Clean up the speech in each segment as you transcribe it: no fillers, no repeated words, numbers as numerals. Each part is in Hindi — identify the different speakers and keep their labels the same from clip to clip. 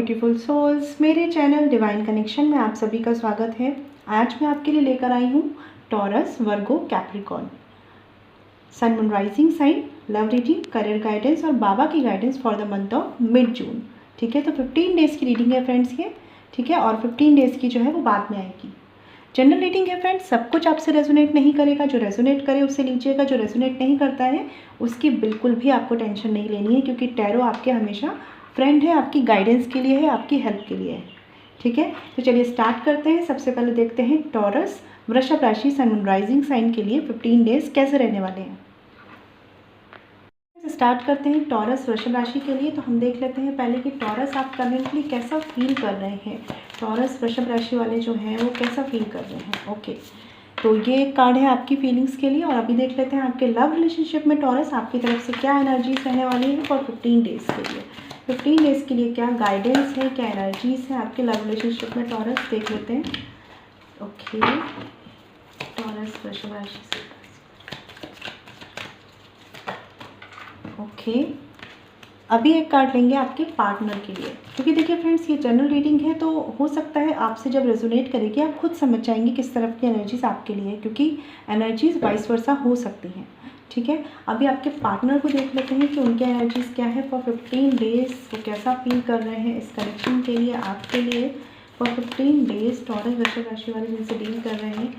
Speaker 1: ब्यूटीफुल सोल्स, मेरे चैनल डिवाइन कनेक्शन में आप सभी का स्वागत है। आज मैं आपके लिए लेकर आई हूँ Taurus, Virgo, Capricorn, sun moon rising sign, love reading, career guidance और बाबा की guidance for the month of mid June. ठीक है, तो 15 डेज़ की रीडिंग है फ्रेंड्स ये। ठीक है, और 15 डेज़ की जो है वो बाद में आएगी। जनरल रीडिंग है फ्रेंड्स, सब कुछ आपसे रेजोनेट नहीं करेगा। जो रेजोनेट करे उससे लीजिएगा, जो रेजोनेट नहीं करता है उसकी बिल्कुल भी आपको टेंशन नहीं लेनी है, क्योंकि टैरो आपके हमेशा फ्रेंड है, आपकी गाइडेंस के लिए है, आपकी हेल्प के लिए है। ठीक है, तो चलिए स्टार्ट करते हैं। सबसे पहले देखते हैं टॉरस, वृषभ राशि, सन मून राइजिंग साइन के लिए 15 डेज़ कैसे रहने वाले हैं। स्टार्ट करते हैं टॉरस वृषभ राशि के लिए। तो हम देख लेते हैं पहले कि टॉरस आप करेंटली कैसा फील कर रहे हैं। टॉरस वृषभ राशि वाले जो हैं वो कैसा फील कर रहे हैं। ओके, तो ये एक कार्ड है आपकी फीलिंग्स के लिए। और अभी देख लेते हैं आपके लव रिलेशनशिप में टॉरस आपकी तरफ से क्या एनर्जीज रहने वाली है फॉर 15 डेज़ के लिए। 15 डेज़ के लिए क्या गाइडेंस है, क्या एनर्जीज है आपके लव रिलेशनशिप में टॉरस, देख लेते हैं। ओके, टॉरस वृषभ राशि से ओके, अभी एक कार्ड लेंगे आपके पार्टनर के लिए, क्योंकि देखिए फ्रेंड्स ये जनरल रीडिंग है, तो हो सकता है आपसे जब रेजोनेट करेगी आप खुद समझ जाएंगे किस तरफ की एनर्जीज आपके लिए है, क्योंकि एनर्जीज वाइस वर्सा हो सकती हैं। ठीक है, अभी आपके पार्टनर को देख लेते हैं कि उनकी एनर्जीज क्या है फॉर 15 डेज़, वो कैसा फील कर रहे हैं इस कनेक्शन के लिए, आपके लिए फॉर 15 डेज़। टॉरस वृषभ राशि वाले जिनसे डील कर रहे हैं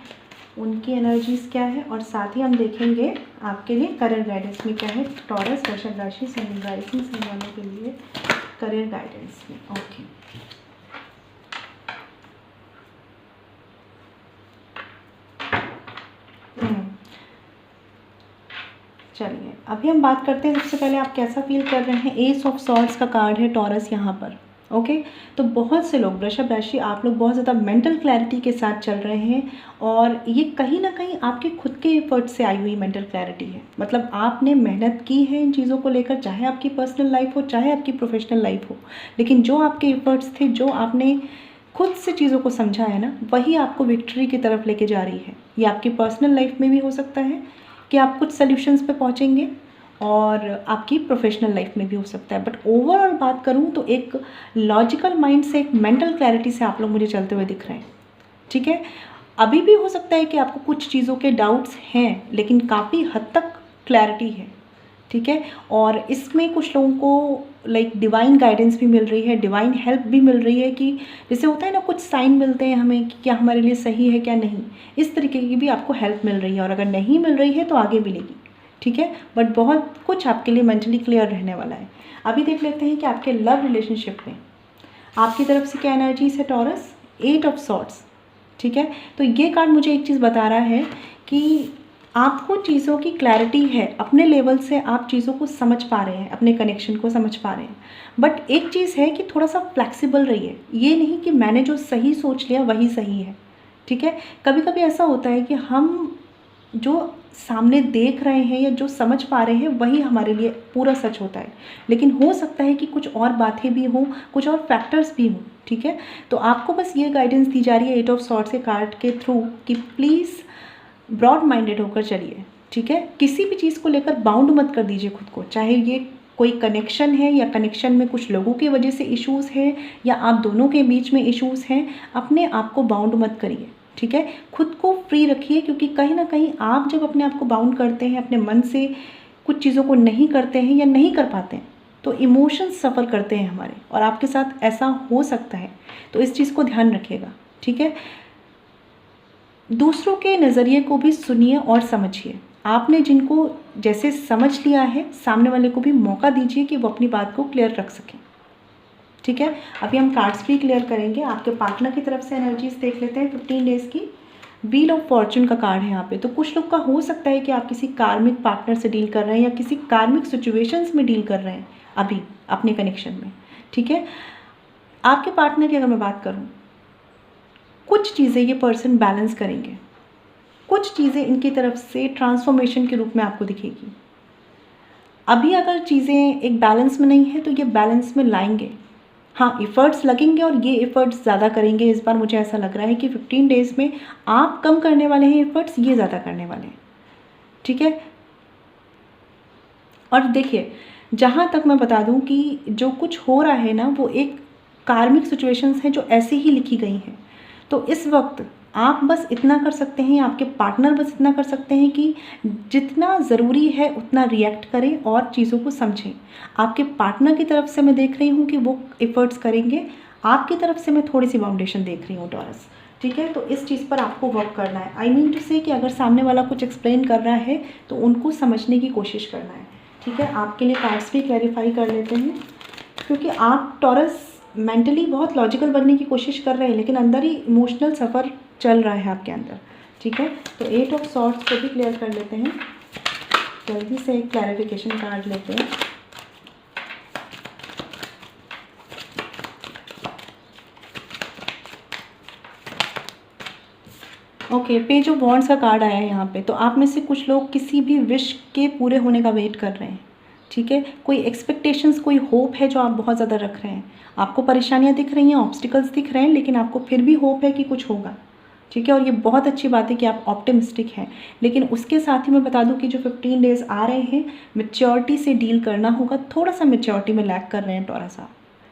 Speaker 1: उनकी एनर्जीज क्या है, और साथ ही हम देखेंगे आपके लिए करियर गाइडेंस में क्या है टॉरस वृषभ राशि सन मून राइजिंग साइन वालों के लिए करियर गाइडेंस में। ओके, चलिए अभी हम बात करते हैं सबसे पहले आप कैसा फील कर रहे हैं। एस ऑफ सॉर्ड्स का कार्ड है टॉरस यहाँ पर। ओके, तो बहुत से लोग वृषभ राशि, आप लोग बहुत ज़्यादा मेंटल क्लैरिटी के साथ चल रहे हैं, और ये कहीं ना कहीं आपके खुद के एफर्ट से आई हुई मेंटल क्लैरिटी है। मतलब आपने मेहनत की है इन चीज़ों को लेकर, चाहे आपकी पर्सनल लाइफ हो चाहे आपकी प्रोफेशनल लाइफ हो, लेकिन जो आपके एफर्ट्स थे, जो आपने खुद से चीज़ों को समझा है ना, वही आपको विक्ट्री की तरफ लेके जा रही है। ये आपकी पर्सनल लाइफ में भी हो सकता है कि आप कुछ सॉल्यूशंस पे पहुँचेंगे, और आपकी प्रोफेशनल लाइफ में भी हो सकता है। बट ओवरऑल बात करूँ तो एक लॉजिकल माइंड से, एक मेंटल क्लैरिटी से आप लोग मुझे चलते हुए दिख रहे हैं। ठीक है, अभी भी हो सकता है कि आपको कुछ चीज़ों के डाउट्स हैं, लेकिन काफ़ी हद तक क्लैरिटी है। ठीक है, और इसमें कुछ लोगों को लाइक डिवाइन गाइडेंस भी मिल रही है, डिवाइन हेल्प भी मिल रही है, कि जैसे होता है ना कुछ साइन मिलते हैं हमें कि क्या हमारे लिए सही है क्या नहीं, इस तरीके की भी आपको हेल्प मिल रही है। और अगर नहीं मिल रही है तो आगे मिलेगी। ठीक है, बट बहुत कुछ आपके लिए मेंटली क्लियर रहने वाला है। अभी देख लेते हैं कि आपके लव रिलेशनशिप में आपकी तरफ से क्या एनर्जीज है टॉरस। 8 of swords. ठीक है, तो ये कार्ड मुझे एक चीज़ बता रहा है कि आपको चीज़ों की क्लैरिटी है, अपने लेवल से आप चीज़ों को समझ पा रहे हैं, अपने कनेक्शन को समझ पा रहे हैं। बट एक चीज़ है कि थोड़ा सा फ्लेक्सिबल रहिए, ये नहीं कि मैंने जो सही सोच लिया वही सही है। ठीक है, कभी कभी ऐसा होता है कि हम जो सामने देख रहे हैं या जो समझ पा रहे हैं वही हमारे लिए पूरा सच होता है, लेकिन हो सकता है कि कुछ और बातें भी हों, कुछ और फैक्टर्स भी हों। ठीक है, तो आपको बस ये गाइडेंस दी जा रही है 8 ऑफ सॉर्ड्स के कार्ड के थ्रू कि प्लीज़ ब्रॉड माइंडेड होकर चलिए। ठीक है, किसी भी चीज़ को लेकर बाउंड मत कर दीजिए खुद को, चाहे ये कोई कनेक्शन है या कनेक्शन में कुछ लोगों की वजह से इश्यूज़ है या आप दोनों के बीच में इश्यूज़ हैं, अपने आप को बाउंड मत करिए। ठीक है, खुद को फ्री रखिए, क्योंकि कहीं ना कहीं आप जब अपने आप को बाउंड करते हैं, अपने मन से कुछ चीज़ों को नहीं करते हैं या नहीं कर पाते हैं, तो इमोशंस सफ़र करते हैं हमारे, और आपके साथ ऐसा हो सकता है। तो इस चीज़ को ध्यान रखिएगा। ठीक है, दूसरों के नज़रिए को भी सुनिए और समझिए। आपने जिनको जैसे समझ लिया है, सामने वाले को भी मौका दीजिए कि वो अपनी बात को क्लियर रख सकें। ठीक है, अभी हम कार्ड्स भी क्लियर करेंगे। आपके पार्टनर की तरफ से एनर्जीज देख लेते हैं 15 डेज़ की। व्हील ऑफ फॉर्चून का कार्ड है यहाँ पे। तो कुछ लोग का हो सकता है कि आप किसी कार्मिक पार्टनर से डील कर रहे हैं या किसी कार्मिक सिचुएशंस में डील कर रहे हैं अभी अपने कनेक्शन में। ठीक है, आपके पार्टनर की अगर मैं बात करूँ, कुछ चीज़ें ये पर्सन बैलेंस करेंगे, कुछ चीज़ें इनकी तरफ से ट्रांसफॉर्मेशन के रूप में आपको दिखेगी। अभी अगर चीज़ें एक बैलेंस में नहीं है तो ये बैलेंस में लाएंगे। हाँ, एफर्ट्स लगेंगे और ये एफर्ट्स ज़्यादा करेंगे इस बार। मुझे ऐसा लग रहा है कि 15 डेज़ में आप कम करने वाले हैं एफर्ट्स, ये ज़्यादा करने वाले हैं। ठीक है, और देखिए जहाँ तक मैं बता दूँ कि जो कुछ हो रहा है ना, वो एक कार्मिक सिचुएशंस हैं जो ऐसे ही लिखी गई हैं। तो इस वक्त आप बस इतना कर सकते हैं, आपके पार्टनर बस इतना कर सकते हैं कि जितना ज़रूरी है उतना रिएक्ट करें और चीज़ों को समझें। आपके पार्टनर की तरफ से मैं देख रही हूँ कि वो एफर्ट्स करेंगे, आपकी तरफ से मैं थोड़ी सी बाउंडेशन देख रही हूँ टॉरस, ठीक है। तो इस चीज़ पर आपको वर्क करना है। आई मीन टू से कि अगर सामने वाला कुछ एक्सप्लेन कर रहा है तो उनको समझने की कोशिश करना है, ठीक है। आपके लिए कार्ड्स भी क्लैरिफाई कर लेते हैं, क्योंकि आप टॉरस मेंटली बहुत लॉजिकल बनने की कोशिश कर रहे हैं लेकिन अंदर ही इमोशनल सफ़र चल रहा है आपके अंदर, ठीक है। तो 8 ऑफ सॉर्ड्स को भी क्लियर कर लेते हैं, जल्दी से एक क्लैरिफिकेशन कार्ड लेते हैं। ओके, पेज ऑफ वॉन्ड्स का कार्ड आया है यहाँ पे। तो आप में से कुछ लोग किसी भी विश के पूरे होने का वेट कर रहे हैं, ठीक है। कोई एक्सपेक्टेशंस, कोई होप है जो आप बहुत ज़्यादा रख रहे हैं। आपको परेशानियाँ दिख रही हैं, ऑब्स्टिकल्स दिख रहे हैं, लेकिन आपको फिर भी होप है कि कुछ होगा, ठीक है। और ये बहुत अच्छी बात है कि आप ऑप्टिमिस्टिक हैं। लेकिन उसके साथ ही मैं बता दूं कि जो 15 डेज़ आ रहे हैं, मैच्योरिटी से डील करना होगा। थोड़ा सा मैच्योरिटी में लैक कर रहे हैं टॉरस आप,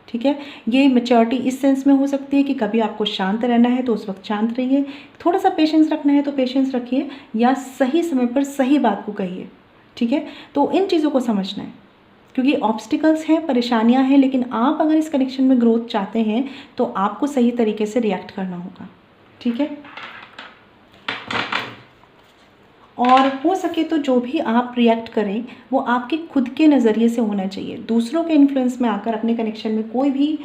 Speaker 1: ठीक है। ये मैच्योरिटी इस सेंस में हो सकती है कि कभी आपको शांत रहना है तो उस वक्त शांत रहिए, थोड़ा सा पेशेंस रखना है तो पेशेंस रखिए, या सही समय पर सही बात को कहिए, ठीक है। तो इन चीज़ों को समझना है, क्योंकि ऑब्स्टिकल्स हैं, परेशानियां हैं, लेकिन आप अगर इस कनेक्शन में ग्रोथ चाहते हैं तो आपको सही तरीके से रिएक्ट करना होगा, ठीक है। और हो सके तो जो भी आप रिएक्ट करें वो आपके खुद के नज़रिए से होना चाहिए। दूसरों के इन्फ्लुएंस में आकर अपने कनेक्शन में कोई भी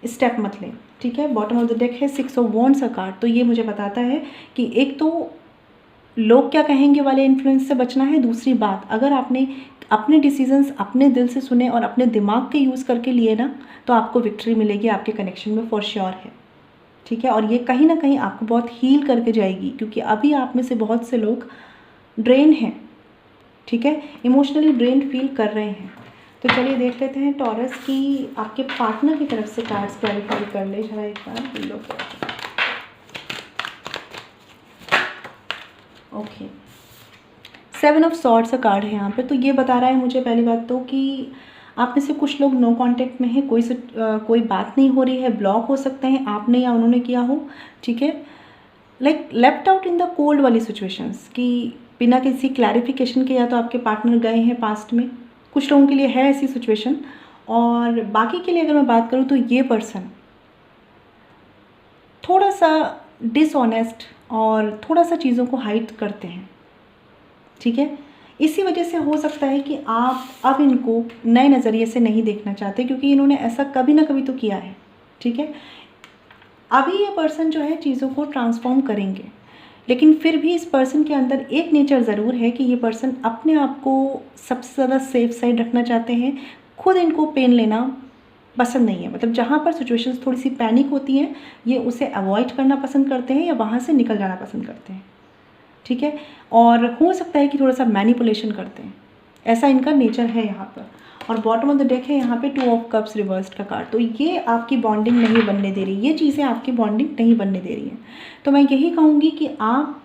Speaker 1: स्टेप मत लें, ठीक है। बॉटम ऑफ द डेक है 6 ऑफ वॉन्ड्स का कार्ड। तो ये मुझे बताता है कि एक तो लोग क्या कहेंगे वाले इन्फ्लुएंस से बचना है। दूसरी बात, अगर आपने अपने डिसीजंस अपने दिल से सुने और अपने दिमाग के यूज़ करके लिए ना, तो आपको विक्ट्री मिलेगी आपके कनेक्शन में, फॉर श्योर है, ठीक है। और ये कहीं ना कहीं आपको बहुत हील करके जाएगी, क्योंकि अभी आप में से बहुत से लोग ड्रेन हैं, ठीक है, इमोशनली ड्रेन फील कर रहे हैं। तो चलिए देख लेते हैं टॉरस की आपके पार्टनर की तरफ से कार्ड्स क्लैरिफाई कर ले जरा एक बार। ओके, 7 ऑफ सॉर्ड्स का कार्ड है यहाँ पे। तो ये बता रहा है मुझे पहली बात तो कि आप में से कुछ लोग नो कांटेक्ट में हैं, कोई बात नहीं हो रही है, ब्लॉक हो सकते हैं, आपने या उन्होंने किया हो, ठीक है। Like left out in the cold वाली सिचुएशंस कि बिना किसी क्लैरिफिकेशन के या तो आपके पार्टनर गए हैं पास्ट में, कुछ लोगों के लिए है ऐसी सिचुएशन। और बाकी के लिए अगर मैं बात करूँ तो ये पर्सन थोड़ा सा डिसऑनेस्ट और थोड़ा सा चीज़ों को हाइड करते हैं, ठीक है। इसी वजह से हो सकता है कि आप अब इनको नए नज़रिए से नहीं देखना चाहते, क्योंकि इन्होंने ऐसा कभी ना कभी तो किया है, ठीक है। अभी ये पर्सन जो है चीज़ों को ट्रांसफॉर्म करेंगे, लेकिन फिर भी इस पर्सन के अंदर एक नेचर ज़रूर है कि ये पर्सन अपने आप को सबसे ज़्यादा सेफ साइड रखना चाहते हैं। खुद इनको पेन लेना पसंद नहीं है, मतलब जहाँ पर सिचुएशंस थोड़ी सी पैनिक होती हैं ये उसे अवॉइड करना पसंद करते हैं या वहाँ से निकल जाना पसंद करते हैं, ठीक है। और हो सकता है कि थोड़ा सा मैनिपुलेशन करते हैं, ऐसा इनका नेचर है यहाँ पर। और बॉटम ऑफ द डेक है यहाँ पे 2 ऑफ कप्स रिवर्स्ड का कार्ड। तो ये आपकी बॉन्डिंग नहीं बनने दे रही, ये चीज़ें आपकी बॉन्डिंग नहीं बनने दे रही हैं। तो मैं यही कहूँगी कि आप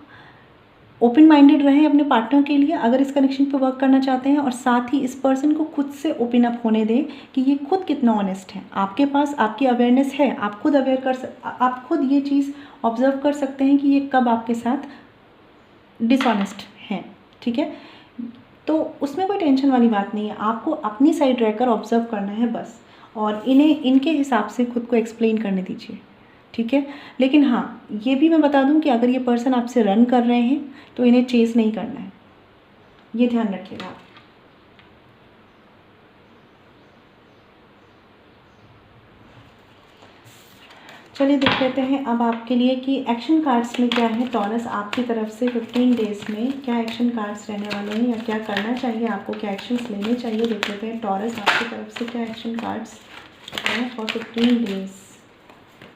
Speaker 1: ओपन माइंडेड रहें अपने पार्टनर के लिए अगर इस कनेक्शन पे वर्क करना चाहते हैं, और साथ ही इस पर्सन को खुद से ओपन अप होने दें कि ये खुद कितना ऑनेस्ट है। आपके पास आपकी अवेयरनेस है, आप खुद आप खुद ये चीज़ ऑब्जर्व कर सकते हैं कि ये कब आपके साथ डिसऑनेस्ट हैं, ठीक है। तो उसमें कोई टेंशन वाली बात नहीं है, आपको अपनी साइड रहकर ऑब्जर्व करना है बस, और इन्हें इनके हिसाब से खुद को एक्सप्लेन करने दीजिए, ठीक है। लेकिन हाँ, ये भी मैं बता दूं कि अगर ये पर्सन आपसे रन कर रहे हैं तो इन्हें चेस नहीं करना है, ये ध्यान रखिएगा आप। चलिए देख लेते हैं अब आपके लिए कि एक्शन कार्ड्स में क्या है। टॉरस आपकी तरफ से 15 डेज़ में क्या एक्शन कार्ड्स रहने वाले हैं, या क्या करना चाहिए आपको, क्या एक्शंस लेने चाहिए। देख लेते हैं टॉरस आपकी तरफ से क्या एक्शन कार्ड्स हैं फॉर 15 डेज़।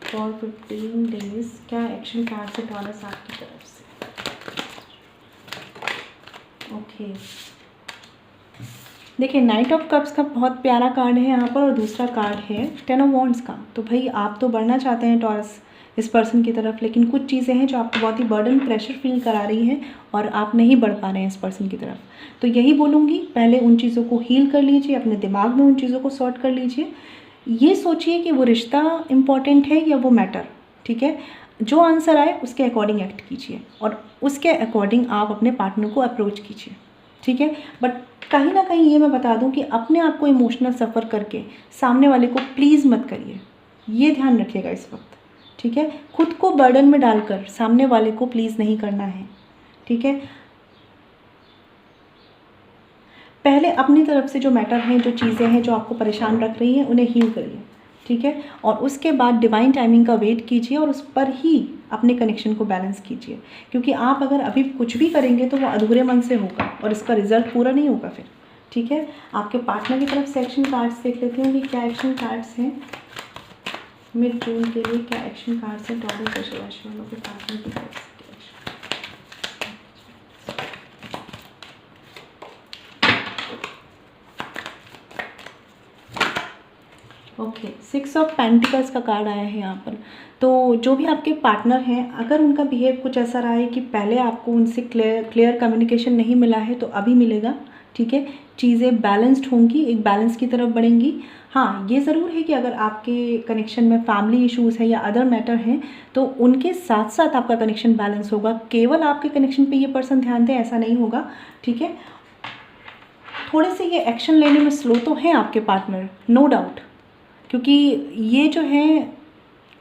Speaker 1: फॉर 15 डेज़ क्या एक्शन कार्ड्स है टॉरस आपकी तरफ से। ओके, देखिए नाइट ऑफ कप्स का बहुत प्यारा कार्ड है यहाँ पर, और दूसरा कार्ड है 10 ऑफ वॉन्ड्स का। तो भाई आप तो बढ़ना चाहते हैं टॉरस इस पर्सन की तरफ, लेकिन कुछ चीज़ें हैं जो आपको बहुत ही बर्डन प्रेशर फील करा रही हैं और आप नहीं बढ़ पा रहे हैं इस पर्सन की तरफ। तो यही बोलूँगी, पहले उन चीज़ों को हील कर लीजिए, अपने दिमाग में उन चीज़ों को सॉर्ट कर लीजिए, ये सोचिए कि वो रिश्ता इम्पॉर्टेंट है या वो मैटर, ठीक है। जो आंसर आए उसके अकॉर्डिंग एक्ट कीजिए और उसके अकॉर्डिंग आप अपने पार्टनर को अप्रोच कीजिए, ठीक है। बट कहीं ना कहीं ये मैं बता दूं कि अपने आप को इमोशनल सफ़र करके सामने वाले को प्लीज़ मत करिए, ये ध्यान रखिएगा इस वक्त, ठीक है। खुद को बर्डन में डालकर सामने वाले को प्लीज़ नहीं करना है, ठीक है। पहले अपनी तरफ से जो मैटर हैं, जो चीज़ें हैं जो आपको परेशान रख रही हैं, उन्हें हील करिए, ठीक है। और उसके बाद डिवाइन टाइमिंग का वेट कीजिए और उस पर ही अपने कनेक्शन को बैलेंस कीजिए, क्योंकि आप अगर अभी कुछ भी करेंगे तो वो अधूरे मन से होगा और इसका रिजल्ट पूरा नहीं होगा फिर, ठीक है। आपके पार्टनर की तरफ से एक्शन कार्ड्स देख लेती हूँ कि क्या एक्शन कार्ड्स हैं मिड जून के लिए, क्या एक्शन कार्ड्स हैं टॉरस वृषभ राशि वालों के पार्टनर की तरफ से। ओके, 6 ऑफ पेंटिकल्स का कार्ड आया है यहाँ पर। तो जो भी आपके पार्टनर हैं, अगर उनका बिहेव कुछ ऐसा रहा है कि पहले आपको उनसे क्लियर कम्युनिकेशन नहीं मिला है तो अभी मिलेगा, ठीक है। चीज़ें बैलेंस्ड होंगी, एक बैलेंस की तरफ बढ़ेंगी। हाँ, ये ज़रूर है कि अगर आपके कनेक्शन में फैमिली इश्यूज़ है या अदर मैटर हैं तो उनके साथ साथ आपका कनेक्शन बैलेंस होगा। केवल आपके कनेक्शन पे ये पर्सन ध्यान दें ऐसा नहीं होगा, ठीक है। थोड़े से ये एक्शन लेने में स्लो तो हैं आपके पार्टनर, नो डाउट, क्योंकि ये जो है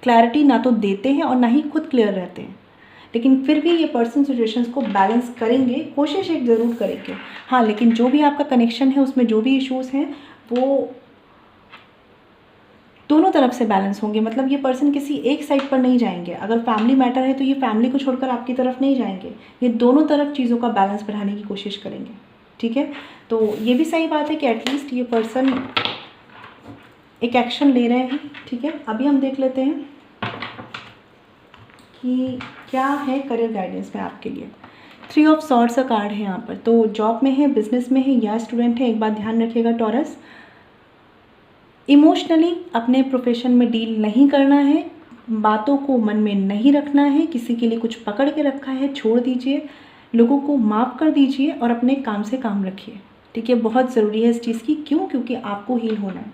Speaker 1: क्लैरिटी ना तो देते हैं और ना ही खुद क्लियर रहते हैं, लेकिन फिर भी ये पर्सन सिचुएशंस को बैलेंस करेंगे, कोशिश एक ज़रूर करेंगे। हाँ, लेकिन जो भी आपका कनेक्शन है उसमें जो भी इश्यूज़ हैं वो दोनों तरफ से बैलेंस होंगे। मतलब ये पर्सन किसी एक साइड पर नहीं जाएंगे। अगर फैमिली मैटर है तो ये फैमिली को छोड़कर आपकी तरफ नहीं जाएंगे, ये दोनों तरफ चीज़ों का बैलेंस बढ़ाने की कोशिश करेंगे, ठीक है। तो ये भी सही बात है कि एटलीस्ट ये पर्सन एक एक्शन ले रहे हैं, ठीक है। अभी हम देख लेते हैं कि क्या है करियर गाइडेंस में आपके लिए। 3 ऑफ सॉर्ड्स का कार्ड है यहाँ पर। तो जॉब में है, बिजनेस में है या स्टूडेंट है, एक बात ध्यान रखिएगा टॉरस, इमोशनली अपने प्रोफेशन में डील नहीं करना है, बातों को मन में नहीं रखना है, किसी के लिए कुछ पकड़ के रखा है छोड़ दीजिए, लोगों को माफ़ कर दीजिए और अपने काम से काम रखिए, ठीक है। बहुत ज़रूरी है इस चीज़ की, क्यों? क्योंकि आपको हील होना है,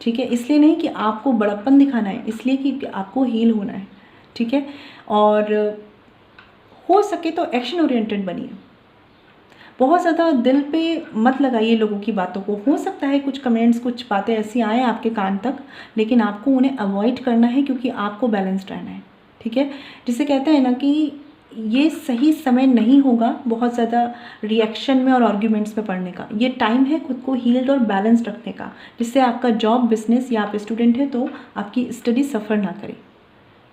Speaker 1: ठीक है। इसलिए नहीं कि आपको बड़प्पन दिखाना है, इसलिए कि आपको हील होना है, ठीक है। और हो सके तो एक्शन ओरिएंटेड बनिए, बहुत ज़्यादा दिल पे मत लगाइए लोगों की बातों को। हो सकता है कुछ कमेंट्स, कुछ बातें ऐसी आएँ आपके कान तक, लेकिन आपको उन्हें अवॉइड करना है क्योंकि आपको बैलेंस्ड रहना है, ठीक है। जिसे कहते हैं ना कि ये सही समय नहीं होगा बहुत ज़्यादा रिएक्शन में और आर्ग्यूमेंट्स में पढ़ने का। ये टाइम है खुद को हील्ड और बैलेंस्ड रखने का, जिससे आपका जॉब, बिजनेस या आप स्टूडेंट हैं तो आपकी स्टडी सफ़र ना करे,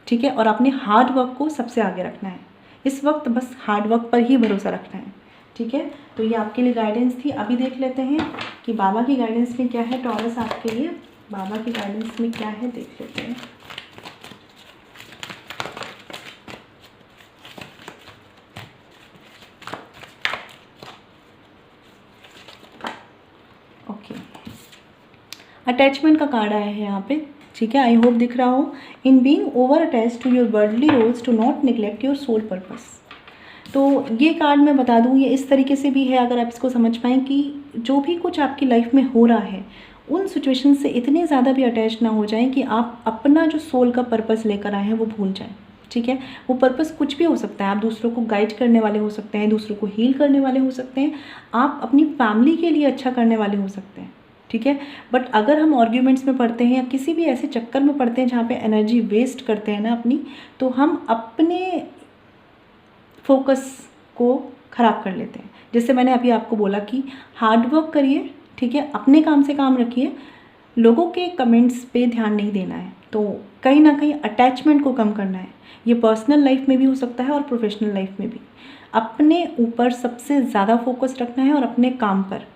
Speaker 1: ठीक है। और अपने हार्ड वर्क को सबसे आगे रखना है इस वक्त, बस हार्ड वर्क पर ही भरोसा रखना है, ठीक है। तो ये आपके लिए गाइडेंस थी। अभी देख लेते हैं कि बाबा की गाइडेंस में क्या है टॉरस आपके लिए। बाबा की गाइडेंस में क्या है देख लेते हैं। ओके, अटैचमेंट का कार्ड आया है यहाँ पे, ठीक है। आई होप दिख रहा हो। In being over attach to your worldly roles, to not neglect your soul purpose. तो ये कार्ड मैं बता दूँ, ये इस तरीके से भी है, अगर आप इसको समझ पाएँ कि जो भी कुछ आपकी लाइफ में हो रहा है उन सिचुएशन से इतने ज़्यादा भी अटैच ना हो जाएं कि आप अपना जो सोल का पर्पस लेकर आए हैं वो भूल जाएं, ठीक है। वो पर्पस कुछ भी हो सकता है, आप दूसरों को गाइड करने वाले हो सकते हैं, दूसरों को हील करने वाले हो सकते हैं, आप अपनी फैमिली के लिए अच्छा करने वाले हो सकते हैं, ठीक है। बट अगर हम आर्ग्यूमेंट्स में पढ़ते हैं या किसी भी ऐसे चक्कर में पढ़ते हैं जहाँ पे एनर्जी वेस्ट करते हैं ना अपनी, तो हम अपने फोकस को ख़राब कर लेते हैं। जैसे मैंने अभी आपको बोला कि हार्ड वर्क करिए, ठीक है, अपने काम से काम रखिए, लोगों के कमेंट्स पे ध्यान नहीं देना है। तो कहीं ना कहीं अटैचमेंट को कम करना है। ये पर्सनल लाइफ में भी हो सकता है और प्रोफेशनल लाइफ में भी। अपने ऊपर सबसे ज़्यादा फोकस रखना है और अपने काम पर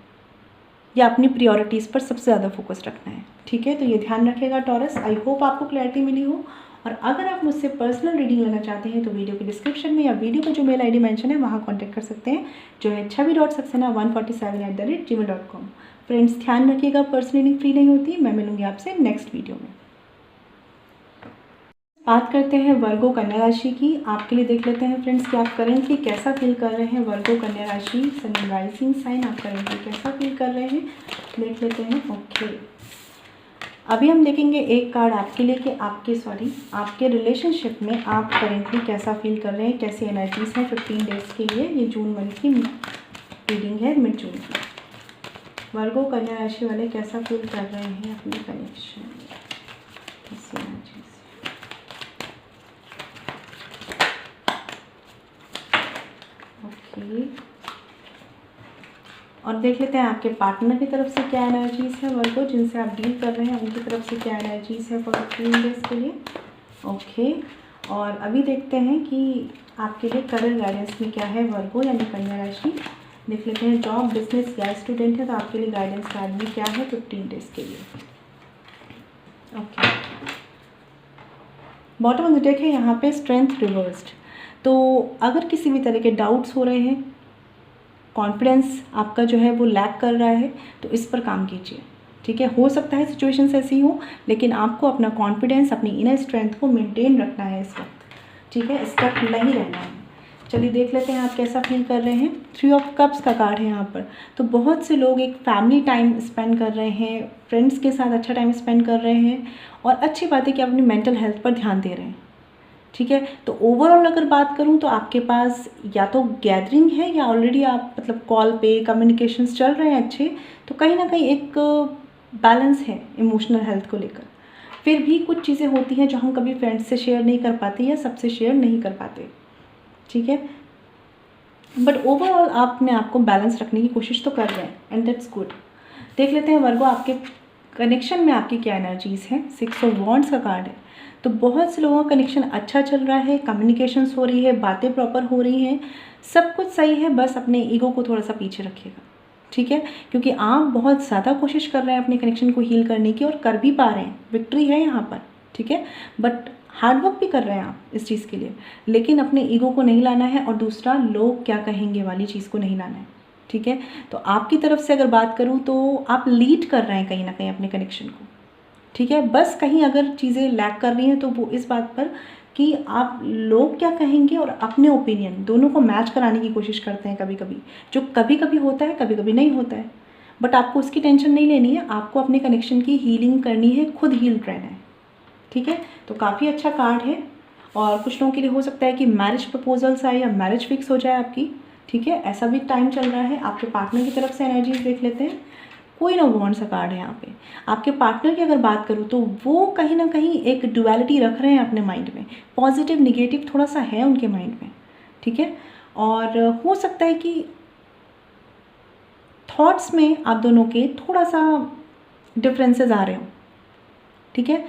Speaker 1: या अपनी प्रायोरिटीज़ पर सबसे ज़्यादा फोकस रखना है, ठीक है। तो ये ध्यान रखिएगा टॉरस। आई होप आपको क्लैरिटी मिली हो। और अगर आप मुझसे पर्सनल रीडिंग लेना चाहते हैं तो वीडियो के डिस्क्रिप्शन में या वीडियो का जो मेल आईडी मेंशन है वहाँ कॉन्टैक्ट कर सकते हैं, जो है chavi.saxena147@gmail.com। फ्रेंड्स ध्यान रखिएगा, पर्सनल रीडिंग फ्री नहीं होती। मैं मिलूंगी आपसे नेक्स्ट वीडियो में। बात करते हैं वर्गो कन्या राशि की। आपके लिए देख लेते हैं फ्रेंड्स कि आप करेंगे कैसा फील कर रहे हैं। वर्गो कन्या राशि, सन राइजिंग साइन, आप करेंगे कैसा फील कर रहे हैं देख लेते हैं। ओके, अभी हम देखेंगे एक कार्ड आपके लिए कि आपके रिलेशनशिप में आप करेंटली कैसा फील कर रहे हैं, कैसी एनर्जीज हैं 15 डेज़ के लिए। ये जून मंथ की रीडिंग है, मिड जून की। वर्गो कन्या राशि वाले कैसा फील कर रहे हैं अपने कनेक्शन में, कैसी एनर्जीज। ओके, और देख लेते हैं आपके पार्टनर की तरफ से क्या एनर्जीज है वर्गो, जिनसे आप डील कर रहे हैं उनकी तरफ से क्या एनर्जीज है फॉर 15 डेज के लिए। ओके, और अभी देखते हैं कि आपके लिए करंट गाइडेंस में क्या है वर्गो यानी कन्या राशि। देख लेते हैं जॉब, बिजनेस या स्टूडेंट है तो आपके लिए गाइडेंस कार्ड में क्या है 15 डेज के लिए। Okay, bottom of the deck है यहाँ पे स्ट्रेंथ रिवर्स्ड। तो अगर किसी भी तरह के डाउट्स हो रहे हैं, कॉन्फिडेंस आपका जो है वो लैक कर रहा है, तो इस पर काम कीजिए। ठीक है, हो सकता है सिचुएशंस ऐसी हो, लेकिन आपको अपना कॉन्फिडेंस, अपनी इनर स्ट्रेंथ को मेंटेन रखना है इस वक्त। ठीक है, स्टक नहीं रहना है। चलिए देख लेते हैं आप कैसा फील कर रहे हैं। 3 ऑफ कप्स का कार्ड है यहाँ पर। तो बहुत से लोग एक फैमिली टाइम स्पेंड कर रहे हैं, फ्रेंड्स के साथ अच्छा टाइम स्पेंड कर रहे हैं, और अच्छी बात है कि आप अपनी मेंटल हेल्थ पर ध्यान दे रहे हैं। ठीक है, तो ओवरऑल अगर बात करूं तो आपके पास या तो गैदरिंग है या ऑलरेडी आप मतलब कॉल पे कम्युनिकेशंस चल रहे हैं अच्छे, तो कहीं ना कहीं एक बैलेंस है इमोशनल हेल्थ को लेकर। फिर भी कुछ चीज़ें होती हैं जो हम कभी फ्रेंड्स से शेयर नहीं कर पाते या सबसे शेयर नहीं कर पाते। ठीक है, बट ओवरऑल आप अपने आप को बैलेंस रखने की कोशिश तो कर रहे हैं एंड दैट्स गुड। देख लेते हैं वर्गो आपके कनेक्शन में आपकी क्या एनर्जीज हैं। 6 ऑफ वॉन्ड्स का कार्ड है। तो बहुत से लोगों का कनेक्शन अच्छा चल रहा है, कम्युनिकेशंस हो रही है, बातें प्रॉपर हो रही हैं, सब कुछ सही है, बस अपने ईगो को थोड़ा सा पीछे रखिएगा। ठीक है, क्योंकि आप बहुत ज़्यादा कोशिश कर रहे हैं अपने कनेक्शन को हील करने की और कर भी पा रहे हैं, विक्ट्री है यहाँ पर। ठीक है, बट हार्डवर्क भी कर रहे हैं आप इस चीज़ के लिए, लेकिन अपने ईगो को नहीं लाना है और दूसरा लोग क्या कहेंगे वाली चीज़ को नहीं लाना है। ठीक है, तो आपकी तरफ से अगर बात करूँ तो आप लीड कर रहे हैं कहीं ना कहीं अपने कनेक्शन को। ठीक है, बस कहीं अगर चीज़ें लैक कर रही हैं तो वो इस बात पर कि आप लोग क्या कहेंगे और अपने ओपिनियन दोनों को मैच कराने की कोशिश करते हैं कभी कभी, जो कभी कभी होता है कभी कभी नहीं होता है। बट आपको उसकी टेंशन नहीं लेनी है, आपको अपने कनेक्शन की हीलिंग करनी है, खुद हील रहना है। ठीक है, तो काफ़ी अच्छा कार्ड है। और कुछ लोगों के लिए हो सकता है कि मैरिज प्रपोजल्स आए या मैरिज फिक्स हो जाए आपकी। ठीक है, ऐसा भी टाइम चल रहा है। आपके पार्टनर की तरफ से एनर्जीज देख लेते हैं। क्वीन ऑफ वॉन्ड्स का कार्ड है यहाँ पे। आपके पार्टनर की अगर बात करूँ तो वो कहीं ना कहीं एक डुअलिटी रख रहे हैं अपने माइंड में, पॉजिटिव निगेटिव थोड़ा सा है उनके माइंड में। ठीक है, और हो सकता है कि थॉट्स में आप दोनों के थोड़ा सा डिफरेंसेस आ रहे हो। ठीक है,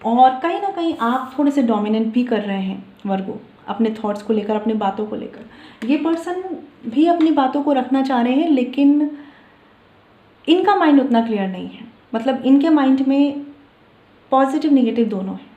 Speaker 1: और कहीं ना कहीं आप थोड़े से डोमिनेंट भी कर रहे हैं वर्गो अपने थॉट्स को लेकर, अपनी बातों को लेकर। ये पर्सन भी अपनी बातों को रखना चाह रहे हैं, लेकिन इनका माइंड उतना क्लियर नहीं है। मतलब इनके माइंड में पॉजिटिव निगेटिव दोनों है।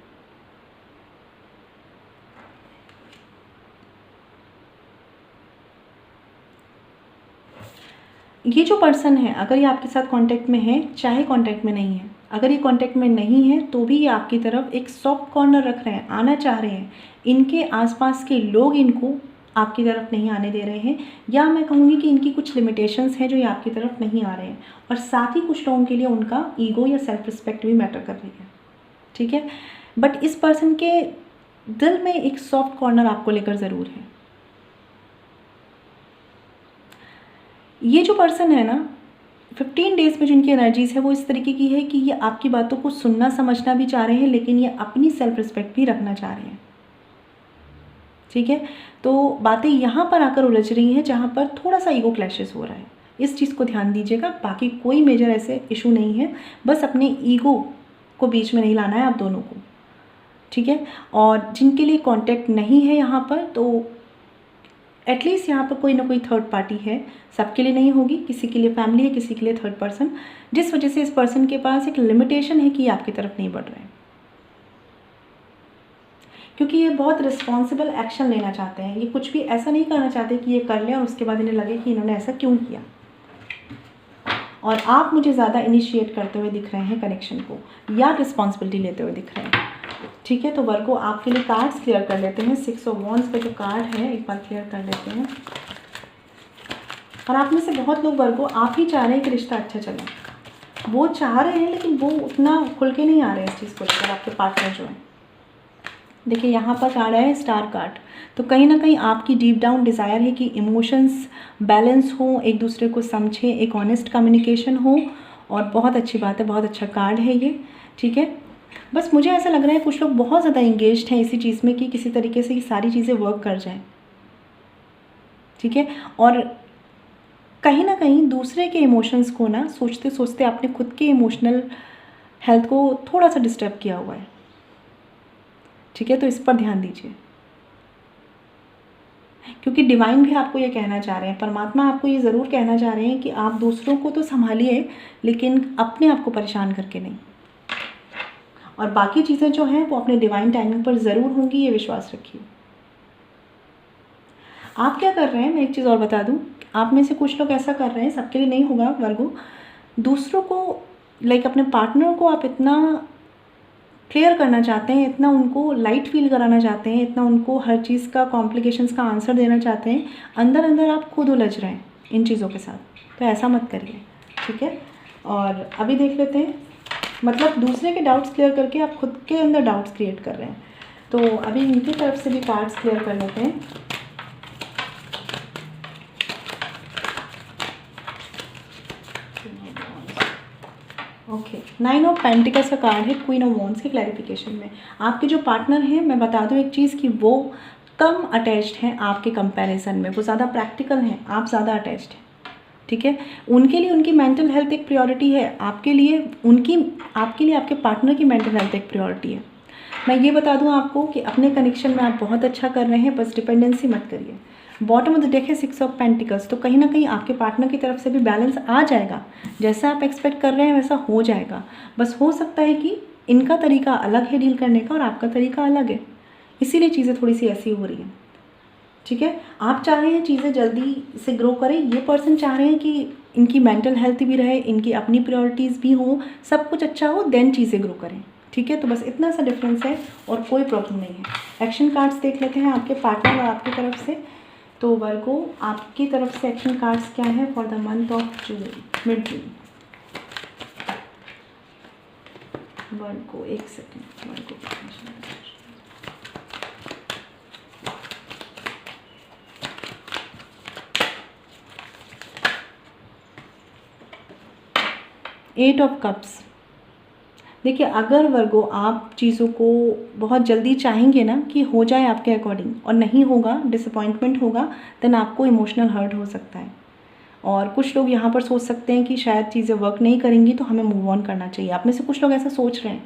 Speaker 1: ये जो पर्सन है, अगर ये आपके साथ कांटेक्ट में है, चाहे कांटेक्ट में नहीं है, अगर ये कांटेक्ट में नहीं है तो भी ये आपकी तरफ एक सॉफ्ट कॉर्नर रख रहे हैं, आना चाह रहे हैं। इनके आसपास के लोग इनको आपकी तरफ नहीं आने दे रहे हैं, या मैं कहूँगी कि इनकी कुछ लिमिटेशंस हैं जो ये आपकी तरफ नहीं आ रहे हैं। और साथ ही कुछ लोगों के लिए उनका ईगो या सेल्फ रिस्पेक्ट भी मैटर कर रही है। ठीक है, बट इस पर्सन के दिल में एक सॉफ्ट कॉर्नर आपको लेकर ज़रूर है। ये जो पर्सन है ना, 15 डेज़ में जिनकी एनर्जीज है वो इस तरीके की है कि ये आपकी बातों को सुनना समझना भी चाह रहे हैं, लेकिन ये अपनी सेल्फ रिस्पेक्ट भी रखना चाह रहे हैं। ठीक है, तो बातें यहाँ पर आकर उलझ रही हैं जहाँ पर थोड़ा सा ईगो क्लैशेस हो रहा है। इस चीज़ को ध्यान दीजिएगा, बाकी कोई मेजर ऐसे इशू नहीं है, बस अपने ईगो को बीच में नहीं लाना है आप दोनों को। ठीक है, और जिनके लिए कांटेक्ट नहीं है यहाँ पर, तो एटलीस्ट यहाँ पर कोई ना कोई थर्ड पार्टी है। सबके लिए नहीं होगी, किसी के लिए फैमिली है, किसी के लिए थर्ड पर्सन, जिस वजह से इस पर्सन के पास एक लिमिटेशन है कि ये आपकी तरफ नहीं बढ़ रहे हैं, क्योंकि ये बहुत रिस्पॉन्सिबल एक्शन लेना चाहते हैं। ये कुछ भी ऐसा नहीं करना चाहते कि ये कर लें और उसके बाद इन्हें लगे कि इन्होंने ऐसा क्यों किया। और आप मुझे ज़्यादा इनिशिएट करते हुए दिख रहे हैं कनेक्शन को, या रिस्पॉन्सिबिलिटी लेते हुए दिख रहे हैं। ठीक है, तो वर्गो आपके लिए कार्ड्स क्लियर कर लेते हैं। 6 ऑफ वॉन्ड्स का जो कार्ड है एक बार क्लियर कर लेते हैं। और आप में से बहुत लोग वर्गो आप ही चाह रहे हैं कि रिश्ता अच्छा चले, वो चाह रहे हैं लेकिन वो उतना खुल के नहीं आ रहे हैं इस चीज़ को लेकर, आपके पार्टनर जो है। देखिए यहाँ पर कार्ड है स्टार कार्ड, तो कहीं ना कहीं आपकी डीप डाउन डिज़ायर है कि इमोशंस बैलेंस हो, एक दूसरे को समझें, एक ऑनेस्ट कम्युनिकेशन हो, और बहुत अच्छी बात है, बहुत अच्छा कार्ड है ये, ठीक है। बस मुझे ऐसा लग रहा है कुछ लोग बहुत ज़्यादा इंगेज्ड हैं इसी चीज़ में कि किसी तरीके से ये सारी चीज़ें वर्क कर जाएं, ठीक है। और कहीं ना कहीं दूसरे के इमोशंस को ना सोचते सोचते आपने खुद के इमोशनल हेल्थ को थोड़ा सा डिस्टर्ब किया हुआ है, ठीक है। तो इस पर ध्यान दीजिए, क्योंकि डिवाइन भी आपको ये कहना चाह रहे हैं, परमात्मा आपको ये ज़रूर कहना चाह रहे हैं कि आप दूसरों को तो संभालिए लेकिन अपने आप को परेशान करके नहीं, और बाकी चीज़ें जो हैं वो अपने डिवाइन टाइमिंग पर ज़रूर होंगी, ये विश्वास रखिए। आप क्या कर रहे हैं, मैं एक चीज़ और बता दूं, आप में से कुछ लोग ऐसा कर रहे हैं, सबके लिए नहीं होगा वर्गो, दूसरों को लाइक अपने पार्टनर को आप इतना क्लियर करना चाहते हैं, इतना उनको लाइट फील कराना चाहते हैं, इतना उनको हर चीज़ का कॉम्प्लिकेशंस का आंसर देना चाहते हैं, अंदर अंदर आप खुद उलझ रहे हैं इन चीज़ों के साथ। तो ऐसा मत करिए, ठीक है। और अभी देख लेते हैं, मतलब दूसरे के डाउट्स क्लियर करके आप खुद के अंदर डाउट्स क्रिएट कर रहे हैं। तो अभी इनकी तरफ से भी कार्ड्स क्लियर कर लेते हैं। ओके, 9 ऑफ पेंटिकल्स का कार्ड है, क्वीन ऑफ वॉन्ड्स के क्लैरिफिकेशन में। आपके जो पार्टनर हैं, मैं बता दूं एक चीज़ कि वो कम अटैच्ड हैं आपके कंपैरिजन में, वो ज़्यादा प्रैक्टिकल हैं, आप ज़्यादा अटैच्ड हैं, ठीक है। उनके लिए उनकी मेंटल हेल्थ एक प्रायोरिटी है, आपके लिए आपके पार्टनर की मेंटल हेल्थ एक प्रायोरिटी है। मैं ये बता दूं आपको कि अपने कनेक्शन में आप बहुत अच्छा कर रहे हैं, बस डिपेंडेंसी मत करिए। बॉटम ऑफ द डेक है 6 ऑफ पेंटिकल्स, तो कहीं ना कहीं आपके पार्टनर की तरफ से भी बैलेंस आ जाएगा, जैसा आप एक्सपेक्ट कर रहे हैं वैसा हो जाएगा। बस हो सकता है कि इनका तरीका अलग है डील करने का और आपका तरीका अलग है, इसीलिए चीज़ें थोड़ी सी ऐसी हो रही हैं, ठीक है। आप चाह रहे हैं चीज़ें जल्दी से ग्रो करें, ये पर्सन चाह रहे हैं कि इनकी मेंटल हेल्थ भी रहे, इनकी अपनी प्रायोरिटीज़ भी हो, सब कुछ अच्छा हो, देन चीज़ें ग्रो करें, ठीक है। तो बस इतना सा डिफरेंस है और कोई प्रॉब्लम नहीं है। एक्शन कार्ड्स देख लेते हैं आपके पार्टनर और आपकी तरफ से। तो वर्गो, आपकी तरफ से एक्शन कार्ड्स क्या है for the month of June, mid June. Virgo एक second, Virgo eight of cups. देखिए, अगर वर्गो आप चीज़ों को बहुत जल्दी चाहेंगे ना कि हो जाए आपके अकॉर्डिंग और नहीं होगा, डिसअपॉइंटमेंट होगा, देन आपको इमोशनल हर्ट हो सकता है। और कुछ लोग यहाँ पर सोच सकते हैं कि शायद चीज़ें वर्क नहीं करेंगी तो हमें मूव ऑन करना चाहिए। आप में से कुछ लोग ऐसा सोच रहे हैं,